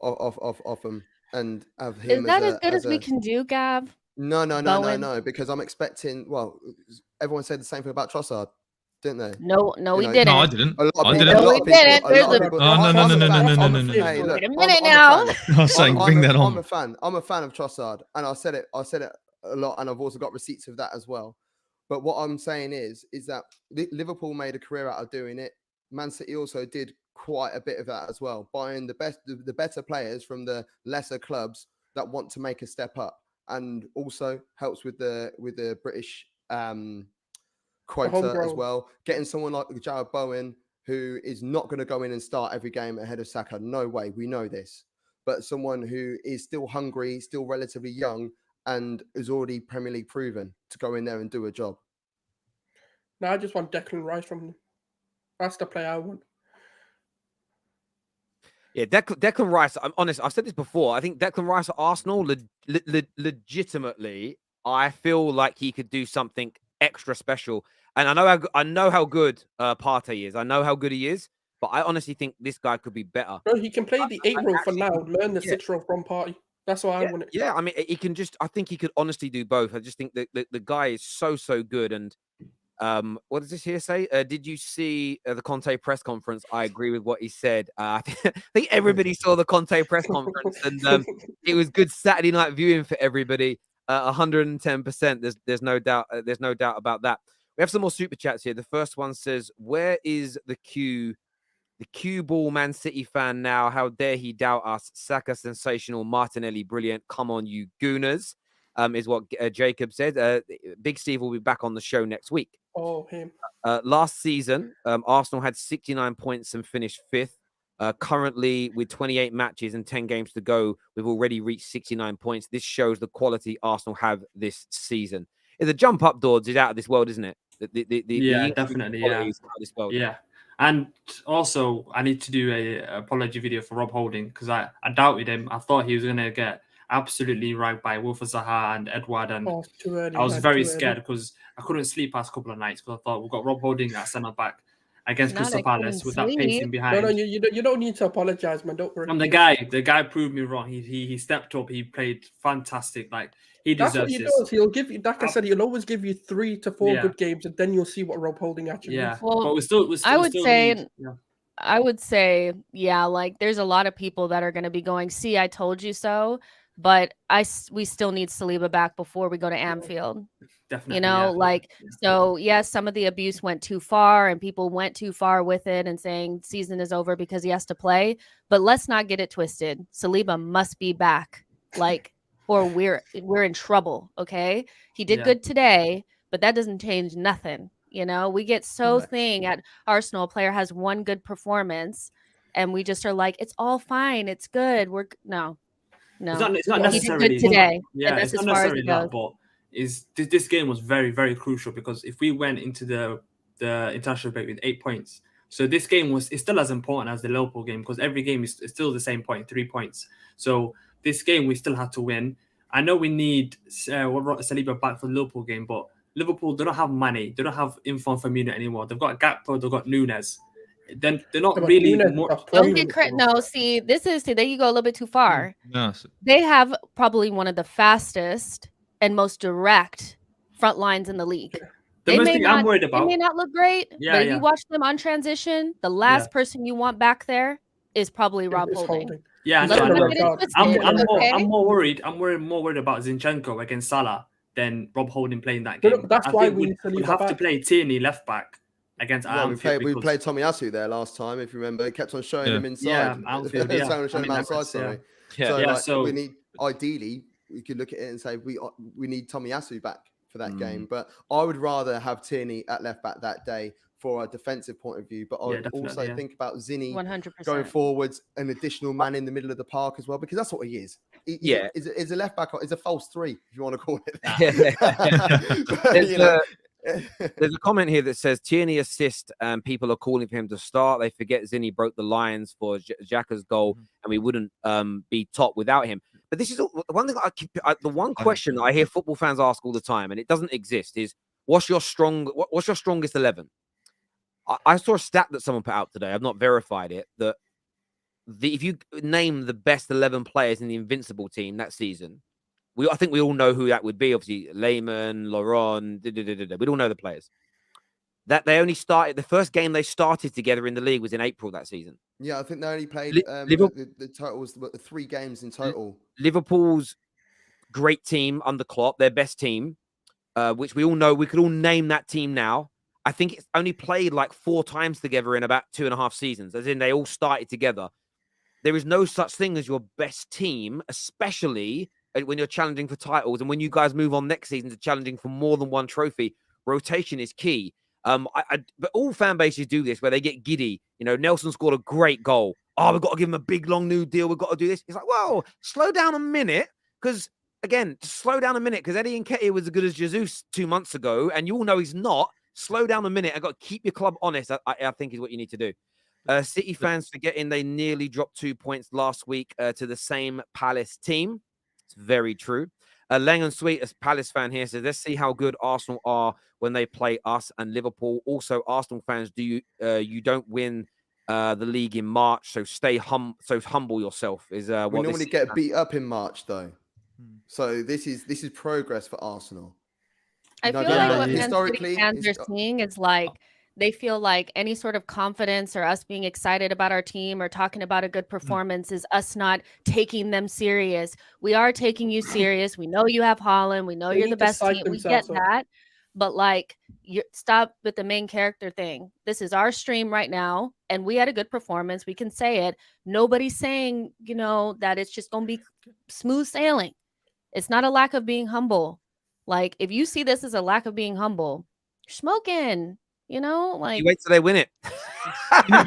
off him and have him. Is that as good as we can do, Gav? No, because I'm expecting. Well, everyone said the same thing about Trossard, didn't they? No, we didn't. No, I didn't. No, we didn't. No. Hey, look, wait a minute now. I was saying, bring that on. I'm a fan of Trossard, and I said it a lot, and I've also got receipts of that as well. But what I'm saying is that Liverpool made a career out of doing it. Man City also did quite a bit of that as well, buying the better players from the lesser clubs that want to make a step up, and also helps with the British quota as well. Getting someone like Jared Bowen, who is not going to go in and start every game ahead of Saka. No way, we know this. But someone who is still hungry, still relatively young, and is already Premier League proven to go in there and do a job. No, I just want Declan Rice from them. That's the player I want. Yeah, Declan Rice, I'm honest, I've said this before. I think Declan Rice at Arsenal, legitimately, I feel like he could do something extra special. And I know how good Partey is. I know how good he is. But I honestly think this guy could be better. No, he can play the 8 role for now. Learn the 6 role from Partey. That's why I want it. Yeah, I mean, I think he could honestly do both. I just think that the guy is so good. And what does this here say? Did you see the Conte press conference? I agree with what he said. I think everybody saw the Conte press conference, and it was good Saturday night viewing for everybody. 110%. There's no doubt. There's no doubt about that. We have some more super chats here. The first one says, "Where is the cue ball Man City fan now? How dare he doubt us? Saka sensational, Martinelli brilliant. Come on, you gooners," is what Jacob said. Big Steve will be back on the show next week. Oh, him. Last season, Arsenal had 69 points and finished 5th. Currently, with 28 matches and 10 games to go, we've already reached 69 points. This shows the quality Arsenal have this season. The jump up, Dodds, is out of this world, isn't it? Yeah, definitely. Yeah. Is out of this world. Yeah. And also, I need to do a apology video for Rob Holding, because I doubted him. I thought he was going to get absolutely ragged by Wilfred Zaha and Edouard, and too early, I was very scared because I couldn't sleep past a couple of nights because I thought we've got Rob Holding at centre back against Crystal Palace with that pacing behind. No, you don't need to apologize, man. Don't worry. I'm the guy. The guy proved me wrong. He stepped up. He played fantastic. Like, he deserves That's what he this. does. He'll give you, like I said, he'll always give you 3 to 4 good games, and then you'll see what Rob Holding actually is. Well, but we still I would say, need, I would say, yeah, like there's a lot of people that are going to be going, see, I told you so. But we still need Saliba back before we go to Anfield. Definitely, yeah. Like, so yes, some of the abuse went too far and people went too far with it and saying season is over because he has to play. But let's not get it twisted. Saliba must be back, like, or we're in trouble. Okay. He did good today, but that doesn't change nothing. We get so thing at Arsenal, a player has one good performance and we just are like, it's all fine. It's good. No. It's not necessarily he did good today. Yeah, and that's it's as not far as necessarily it that, goes. but this game was very, very crucial because if we went into the international break with 8 points, so this game is still as important as the Liverpool game because every game is still the same point, 3 points. So this game we still had to win. I know we need Saliba back for the Liverpool game, but Liverpool, they don't have Mane, they don't have Inform Firmino anymore. They've got Gakpo, they've got Nunes. Then they're not really more. Don't get no. See, there you go a little bit too far. No. They have probably one of the fastest and most direct front lines in the league. The most thing I'm worried about. They may not look great, but if you watch them on transition, the last person you want back there is probably Rob Holding. Yeah, I'm more worried. I'm more worried about Zinchenko against Salah than Rob Holding playing that game. That's why we have to play Tierney left back against Anfield. We played Tomiyasu there last time, if you remember. He kept on showing him inside. Yeah, Anfield. Showing him outside. Sorry. So we need, ideally, we could look at it and say we need Tomiyasu back for that game. But I would rather have Tierney at left back that day for a defensive point of view. But I would also think about Zinni 100%. going forwards, an additional man in the middle of the park as well, because that's what he is. Is a left back, is a false 3, if you want to call it that. There's a comment here that says Tierney assist and people are calling for him to start. They forget Zinni broke the lines for Xhaka's goal and we wouldn't be top without him. But this is one thing the one question I hear football fans ask all the time, and it doesn't exist, is what's your strongest 11? I saw a stat that someone put out today. I've not verified it. That if you name the best 11 players in the Invincible team that season, I think we all know who that would be. Obviously, Lehmann, Laurent, we'd all know the players. That they only started, the first game they started together in the league was in April that season. Yeah, I think they only played the total was 3 games in total. Liverpool's great team under Klopp, their best team, which we all know, we could all name that team now. I think it's only played like 4 times together in about 2.5 seasons, as in they all started together. There is no such thing as your best team, especially when you're challenging for titles and when you guys move on next season to challenging for more than one trophy. Rotation is key. But all fan bases do this where they get giddy. Nelson scored a great goal. Oh, we've got to give him a big, long new deal. We've got to do this. It's like, whoa, slow down a minute. Because, again, just slow down a minute. Because Eddie Nketiah was as good as Jesus 2 months ago. And you all know he's not. Slow down a minute. I've got to keep your club honest, I think is what you need to do. City fans forgetting they nearly dropped 2 points last week to the same Palace team. It's very true. Lang and Sweet, as Palace fan here, says, let's see how good Arsenal are when they play us and Liverpool. Also, Arsenal fans, you don't win the league in March, so humble yourself. Is what we normally get beat up in March, though. So this is progress for Arsenal. I feel like what historically fans are seeing is like they feel like any sort of confidence or us being excited about our team or talking about a good performance is us not taking them serious. We are taking you serious. We know you have Haaland. We know you're the best team. We get that. But like, stop with the main character thing. This is our stream right now, and we had a good performance. We can say it. Nobody's saying, that it's just going to be smooth sailing. It's not a lack of being humble. Like, if you see this as a lack of being humble, you're smoking. Like, you wait till they win it. But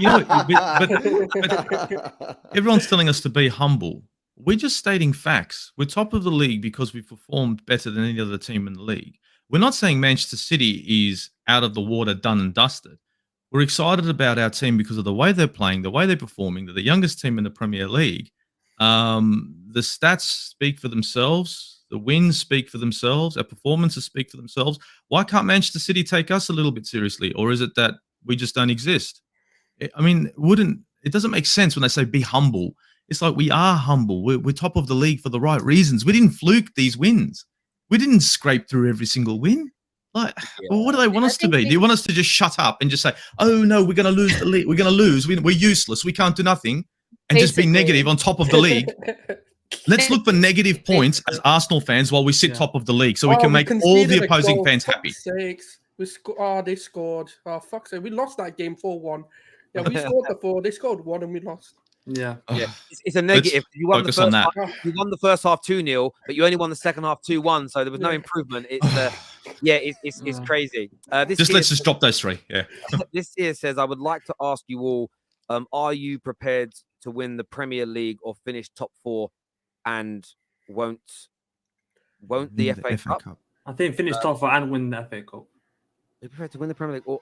everyone's telling us to be humble. We're just stating facts. We're top of the league because we've performed better than any other team in the league. We're not saying Manchester City is out of the water, done and dusted. We're excited about our team because of the way they're playing, the way they're performing. They're the youngest team in the Premier League. The stats speak for themselves. The wins speak for themselves. Our performances speak for themselves. Why can't Manchester City take us a little bit seriously? Or is it that we just don't exist? I mean, it doesn't make sense when they say be humble. It's like we are humble. We're top of the league for the right reasons. We didn't fluke these wins. We didn't scrape through every single win. Like, Yeah. well, what do they want us to be? Do you want us to just shut up and just say, "Oh no, we're going to lose the league. We're going to lose. We're useless. We can't do nothing," and just be Basically. negative on top of the league? Let's look for negative points as Arsenal fans while we sit top of the league, so we can make all the opposing fans happy. Sakes. They scored. Oh, fuck's sake. We lost that game 4-1. Yeah, we scored the 4. They scored 1 and we lost. Yeah. It's a negative. You won the focus on first that. half, you won the first half 2-0, but you only won the second half 2-1, so there was no improvement. It's it's crazy. Let's just drop those 3. Yeah. This here says, I would like to ask you all, are you prepared to win the Premier League or finish top 4 and won't the FA Cup? I think finish top 4 and win the FA Cup. Are you prepared to win the Premier League? Or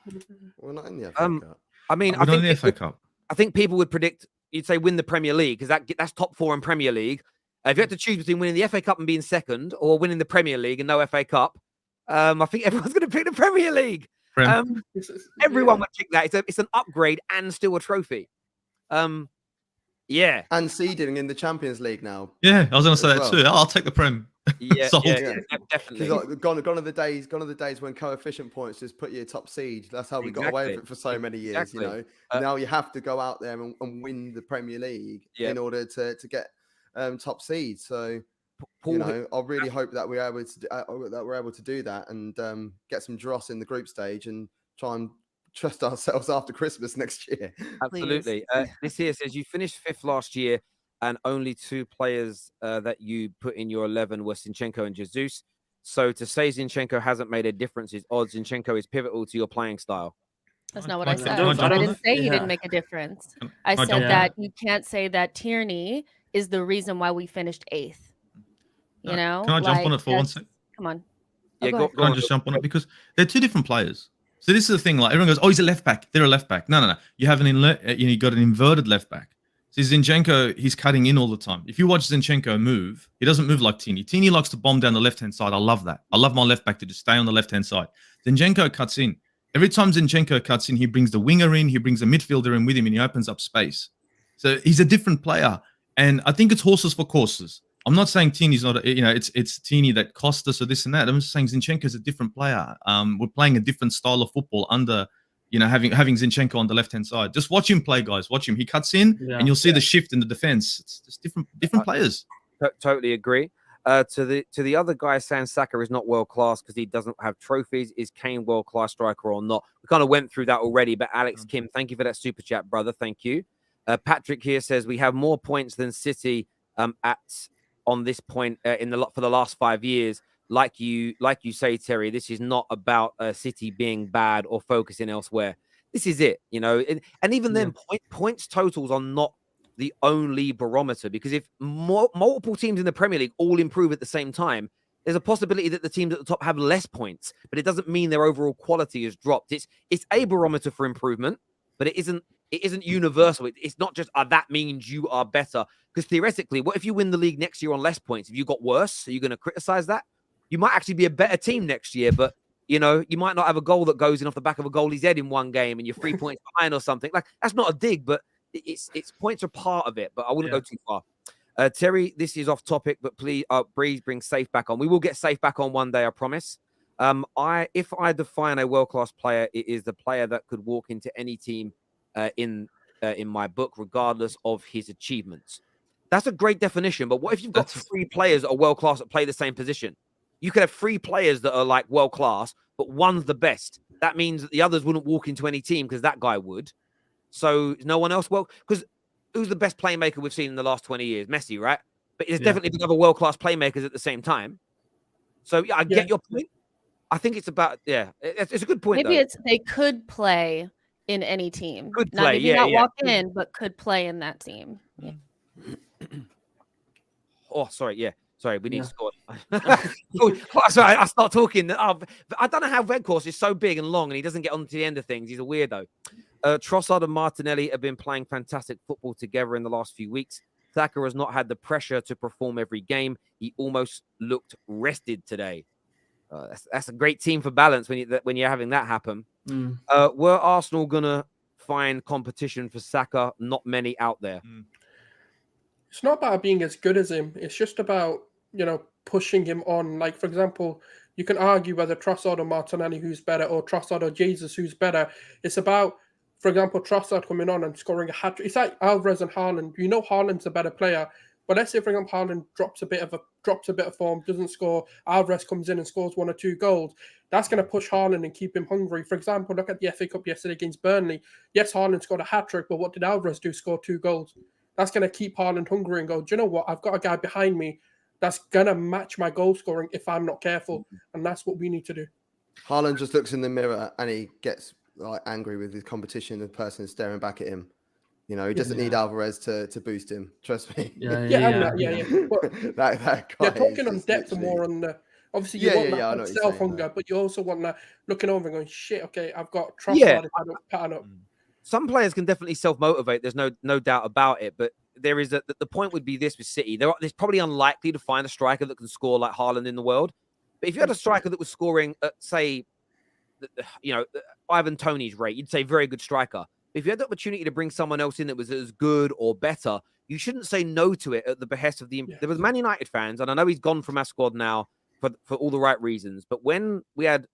We're not in the FA Cup. I mean, We're not in the FA Cup. I think people would predict you'd say win the Premier League because that's top 4 in Premier League. If you had to choose between winning the FA Cup and being second, or winning the Premier League and no FA Cup, I think everyone's going to pick the Premier League. Everyone would pick that. It's an upgrade and still a trophy. Yeah, and seeding in the Champions League now. Yeah, I was going to say that too. I'll take the Prem. Yeah, definitely. Gone are the days when coefficient points just put you top seed. That's how we got away with it for so many years. You know, now you have to go out there and win the Premier League in order to get top seed. So, you know, I really hope that we're able to do that and get some dross in the group stage and try and trust ourselves after Christmas next year. Absolutely. This here says you finished 5th last year, and only 2 players that you put in your 11 were Zinchenko and Jesus. So to say Zinchenko hasn't made a difference is odd. Zinchenko is pivotal to your playing style. That's not what I said. I didn't say he didn't make a difference. I said that you can't say that Tierney is the reason why we finished 8th. You know? Can I jump on it for 1 second? Come on. Yeah, go on, just jump on it because they're 2 different players. So this is the thing. Like everyone goes, "Oh, he's a left back. They're a left back." No. You have you got an inverted left back. So Zinchenko, he's cutting in all the time. If you watch Zinchenko move, he doesn't move like Tierney. Tierney likes to bomb down the left-hand side. I love that. I love my left back to just stay on the left-hand side. Zinchenko cuts in. Every time Zinchenko cuts in, he brings the winger in, he brings a midfielder in with him, and he opens up space. So he's a different player. And I think it's horses for courses. I'm not saying Tierney's not, it's Tierney that cost us or this and that. I'm just saying Zinchenko's a different player. We're playing a different style of football under, having Zinchenko on the left-hand side. Just watch him play, guys. Watch him. He cuts in, and you'll see the shift in the defense. It's just different players. Totally agree. To the other guy saying Saka is not world class because he doesn't have trophies. Is Kane world class striker or not? We kind of went through that already. But Alex Kim, thank you for that super chat, brother. Thank you. Patrick here says we have more points than City on this point for the last 5 years. Like you say, Terry, this is not about City being bad or focusing elsewhere. This is it, and even then, points totals are not the only barometer, because if multiple teams in the Premier League all improve at the same time, there's a possibility that the teams at the top have less points, but it doesn't mean their overall quality has dropped. It's a barometer for improvement, but it isn't universal. It's not just that means you are better, because theoretically, what if you win the league next year on less points? If you got worse, are you going to criticize that? You might actually be a better team next year, but you might not have a goal that goes in off the back of a goalie's head in one game and you're 3 points behind or something. Like, that's not a dig, but it's points are part of it, but I wouldn't go too far. Terry, this is off topic, but please, Breeze, bring Safe back on. We will get Safe back on one day, I promise. If I define a world-class player, it is the player that could walk into any team in my book, regardless of his achievements. That's a great definition, but what if you've got 3 players that are world-class that play the same position? You could have 3 players that are like world-class, but one's the best. That means that the others wouldn't walk into any team because that guy would. So no one else will. Because who's the best playmaker we've seen in the last 20 years? Messi, right? But there's definitely been other world-class playmakers at the same time. So I get your point. I think it's about, it's a good point. Maybe they could play in any team. Could play, not walk in, but could play in that team. Yeah. Oh, sorry, Sorry, we need to score. Sorry, I start talking. I don't know how Weghorst is so big and long and he doesn't get on to the end of things. He's a weirdo. Trossard and Martinelli have been playing fantastic football together in the last few weeks. Saka has not had the pressure to perform every game. He almost looked rested today. That's a great team for balance when you're having that happen. Were Arsenal gonna find competition for Saka? Not many out there. It's not about being as good as him. It's just about, pushing him on. Like, for example, you can argue whether Trossard or Martinelli who's better, or Trossard or Jesus who's better. It's about, for example, Trossard coming on and scoring a hat-trick. It's like Alvarez and Haaland. You know Haaland's a better player, but let's say, for example, Haaland drops a bit of form, doesn't score. Alvarez comes in and scores 1 or 2 goals. That's going to push Haaland and keep him hungry. For example, look at the FA Cup yesterday against Burnley. Yes, Haaland scored a hat-trick, but what did Alvarez do? Score 2 goals. That's going to keep Haaland hungry and go, do you know what? I've got a guy behind me that's going to match my goal scoring if I'm not careful. And that's what we need to do. Haaland just looks in the mirror and he gets like angry with his competition, the person staring back at him. You know, he doesn't need Alvarez to boost him. Trust me. But, that guy talking on depth and more on the... Obviously, you want that self-hunger, but you also want that looking over and going, shit, okay, I've got Trossard if I don't pattern up. Some players can definitely self-motivate. There's no doubt about it. But there is the point would be this with City. There's probably unlikely to find a striker that can score like Haaland in the world. But if you had a striker that was scoring at, say, Ivan Toney's rate, you'd say very good striker. If you had the opportunity to bring someone else in that was as good or better, you shouldn't say no to it at the behest of the... There was Man United fans, and I know he's gone from our squad now for all the right reasons. But when we had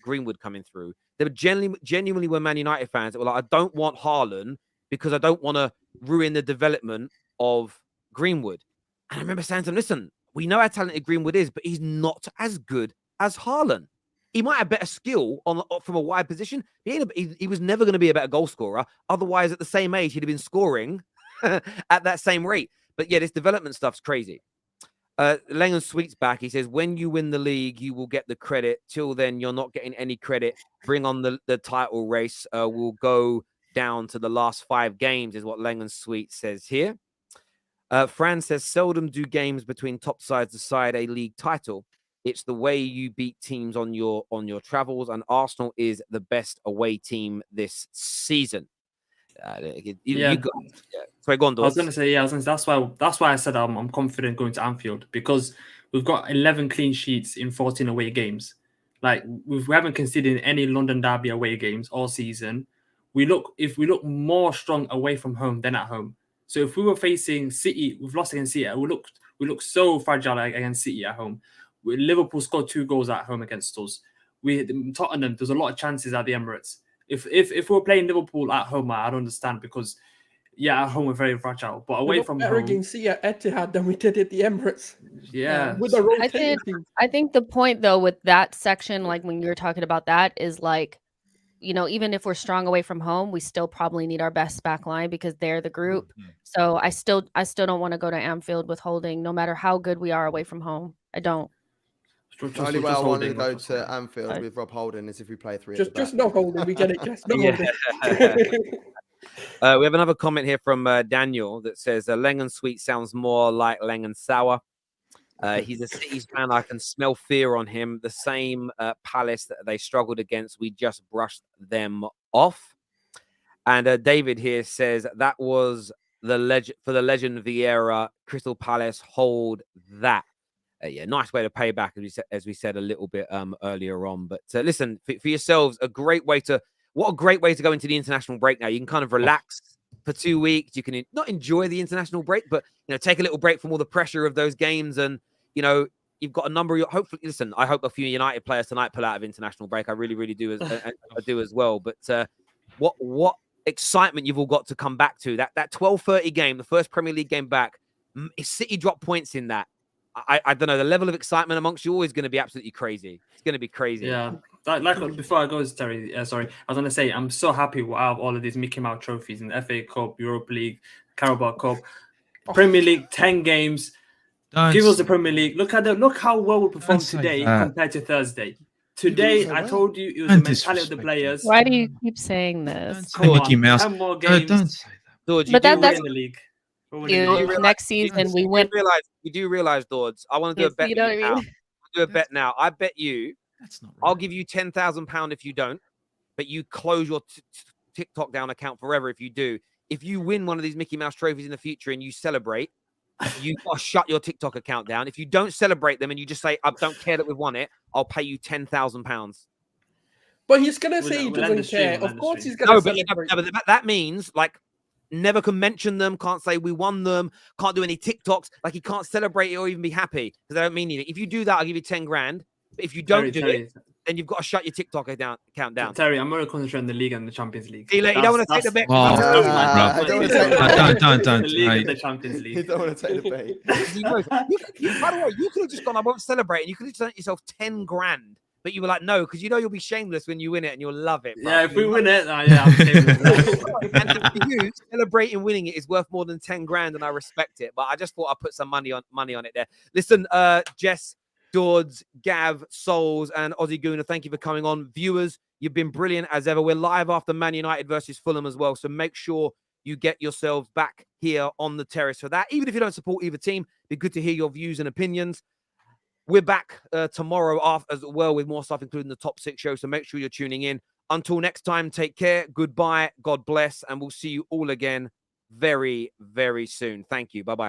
Greenwood coming through, there were genuinely were Man United fans that were like, I don't want Haaland because I don't want to ruin the development of Greenwood. And I remember saying to them, listen, we know how talented Greenwood is, but he's not as good as Haaland. He might have better skill from a wide position. He was never going to be a better goal scorer. Otherwise, at the same age, he'd have been scoring at that same rate. But yeah, this development stuff's crazy. Lennon Sweet's back. He says, when you win the league, you will get the credit. Till then, you're not getting any credit. Bring on the title race. We'll go down to the last 5 games, is what Lennon Sweet says here. Fran says, seldom do games between top sides decide a league title. It's the way you beat teams on your travels, and Arsenal is the best away team this season. Sorry, go on, Dawes. I was going to say, that's why I said I'm confident going to Anfield, because we've got 11 clean sheets in 14 away games. Like we haven't conceded any London derby away games all season. If we look more strong away from home than at home. So if we were facing City, we've lost against City. We look so fragile against City at home. Liverpool scored 2 goals at home against us. Tottenham, there's a lot of chances at the Emirates. If we're playing Liverpool at home, I don't understand, because at home we're very fragile, but away from home, against City at Etihad than we did at the Emirates. With the rotating team. I think the point though with that section, like when you're talking about that, is like, even if we're strong away from home, we still probably need our best back line because they're the group. So I still don't want to go to Anfield with Holding, no matter how good we are away from home. I don't. The only way I want to go to Anfield with Rob Holding is if we play 3 at the back. Just no Holding, we get it. Just no Holding. We have another comment here from Daniel that says, Lennon Sweet sounds more like Lennon Sour. He's a City's fan. I can smell fear on him. The same Palace that they struggled against, we just brushed them off. And David here says, that was the legend for the legend Vieira. Crystal Palace, hold that. Nice way to pay back, as we said a little bit earlier on. But listen, for yourselves, what a great way to go into the international break now. You can kind of relax for 2 weeks. You can not enjoy the international break, but take a little break from all the pressure of those games. And you've got a number of hopefully. Listen, I hope a few United players tonight pull out of international break. I really, really do I do as well. But what excitement you've all got to come back to that 12:30 game, the first Premier League game back. If City drop points in that, I don't know, the level of excitement amongst you always going to be absolutely crazy. It's going to be crazy. Yeah. Like before I go, Terry, sorry, I was going to say, I'm so happy we have all of these Mickey Mouse trophies in the FA Cup, Europa League, Carabao Cup, Premier League, 10 games. Give us the Premier League. Look how well we performed today compared to Thursday. Today, I told you it was the mentality of the players. Why do you keep saying this? Mickey Mouse. 10 more games. Don't say that. But that's in the league. Next season we win. You do realize, Dawes, I want to do a bet. Do a bet now. I bet you. That's not right. I'll give you £10,000 if you don't, but you close your TikTok down account forever if you do. If you win one of these Mickey Mouse trophies in the future and you celebrate, you got to shut your TikTok account down. If you don't celebrate them and you just say, I don't care that we've won it, I'll pay you £10,000. But he's going to say he doesn't care. Of course he's going to celebrate. But that means, like, never can mention them, can't say we won them, can't do any TikToks. Like, he can't celebrate it or even be happy because they don't mean anything. If you do that, I'll give you 10 grand. But if you don't do it, then you've got to shut your TikTok account down. Terry, I'm going to concentrate on the league and the Champions League. You don't want to take the bet. I don't want to take the bait. Don't. The league and the Champions League. You don't want to take the bait. By the way, you could have just gone, I won't celebrate, and you could have done yourself 10 grand. But you were like, no, because you know you'll be shameless when you win it and you'll love it. Yeah, if we win it, yeah, I'm shameless. And for you, celebrating winning it is worth more than 10 grand, and I respect it. But I just thought I'd put some money on it there. Listen, Jess, George, Gav, Souls, and Aussie Gooner, thank you for coming on. Viewers, you've been brilliant as ever. We're live after Man United versus Fulham as well, so make sure you get yourselves back here on the terrace for that. Even if you don't support either team, it'd be good to hear your views and opinions. We're back tomorrow as well with more stuff, including the top 6 show. So make sure you're tuning in. Until next time, take care. Goodbye. God bless. And we'll see you all again very, very soon. Thank you. Bye-bye.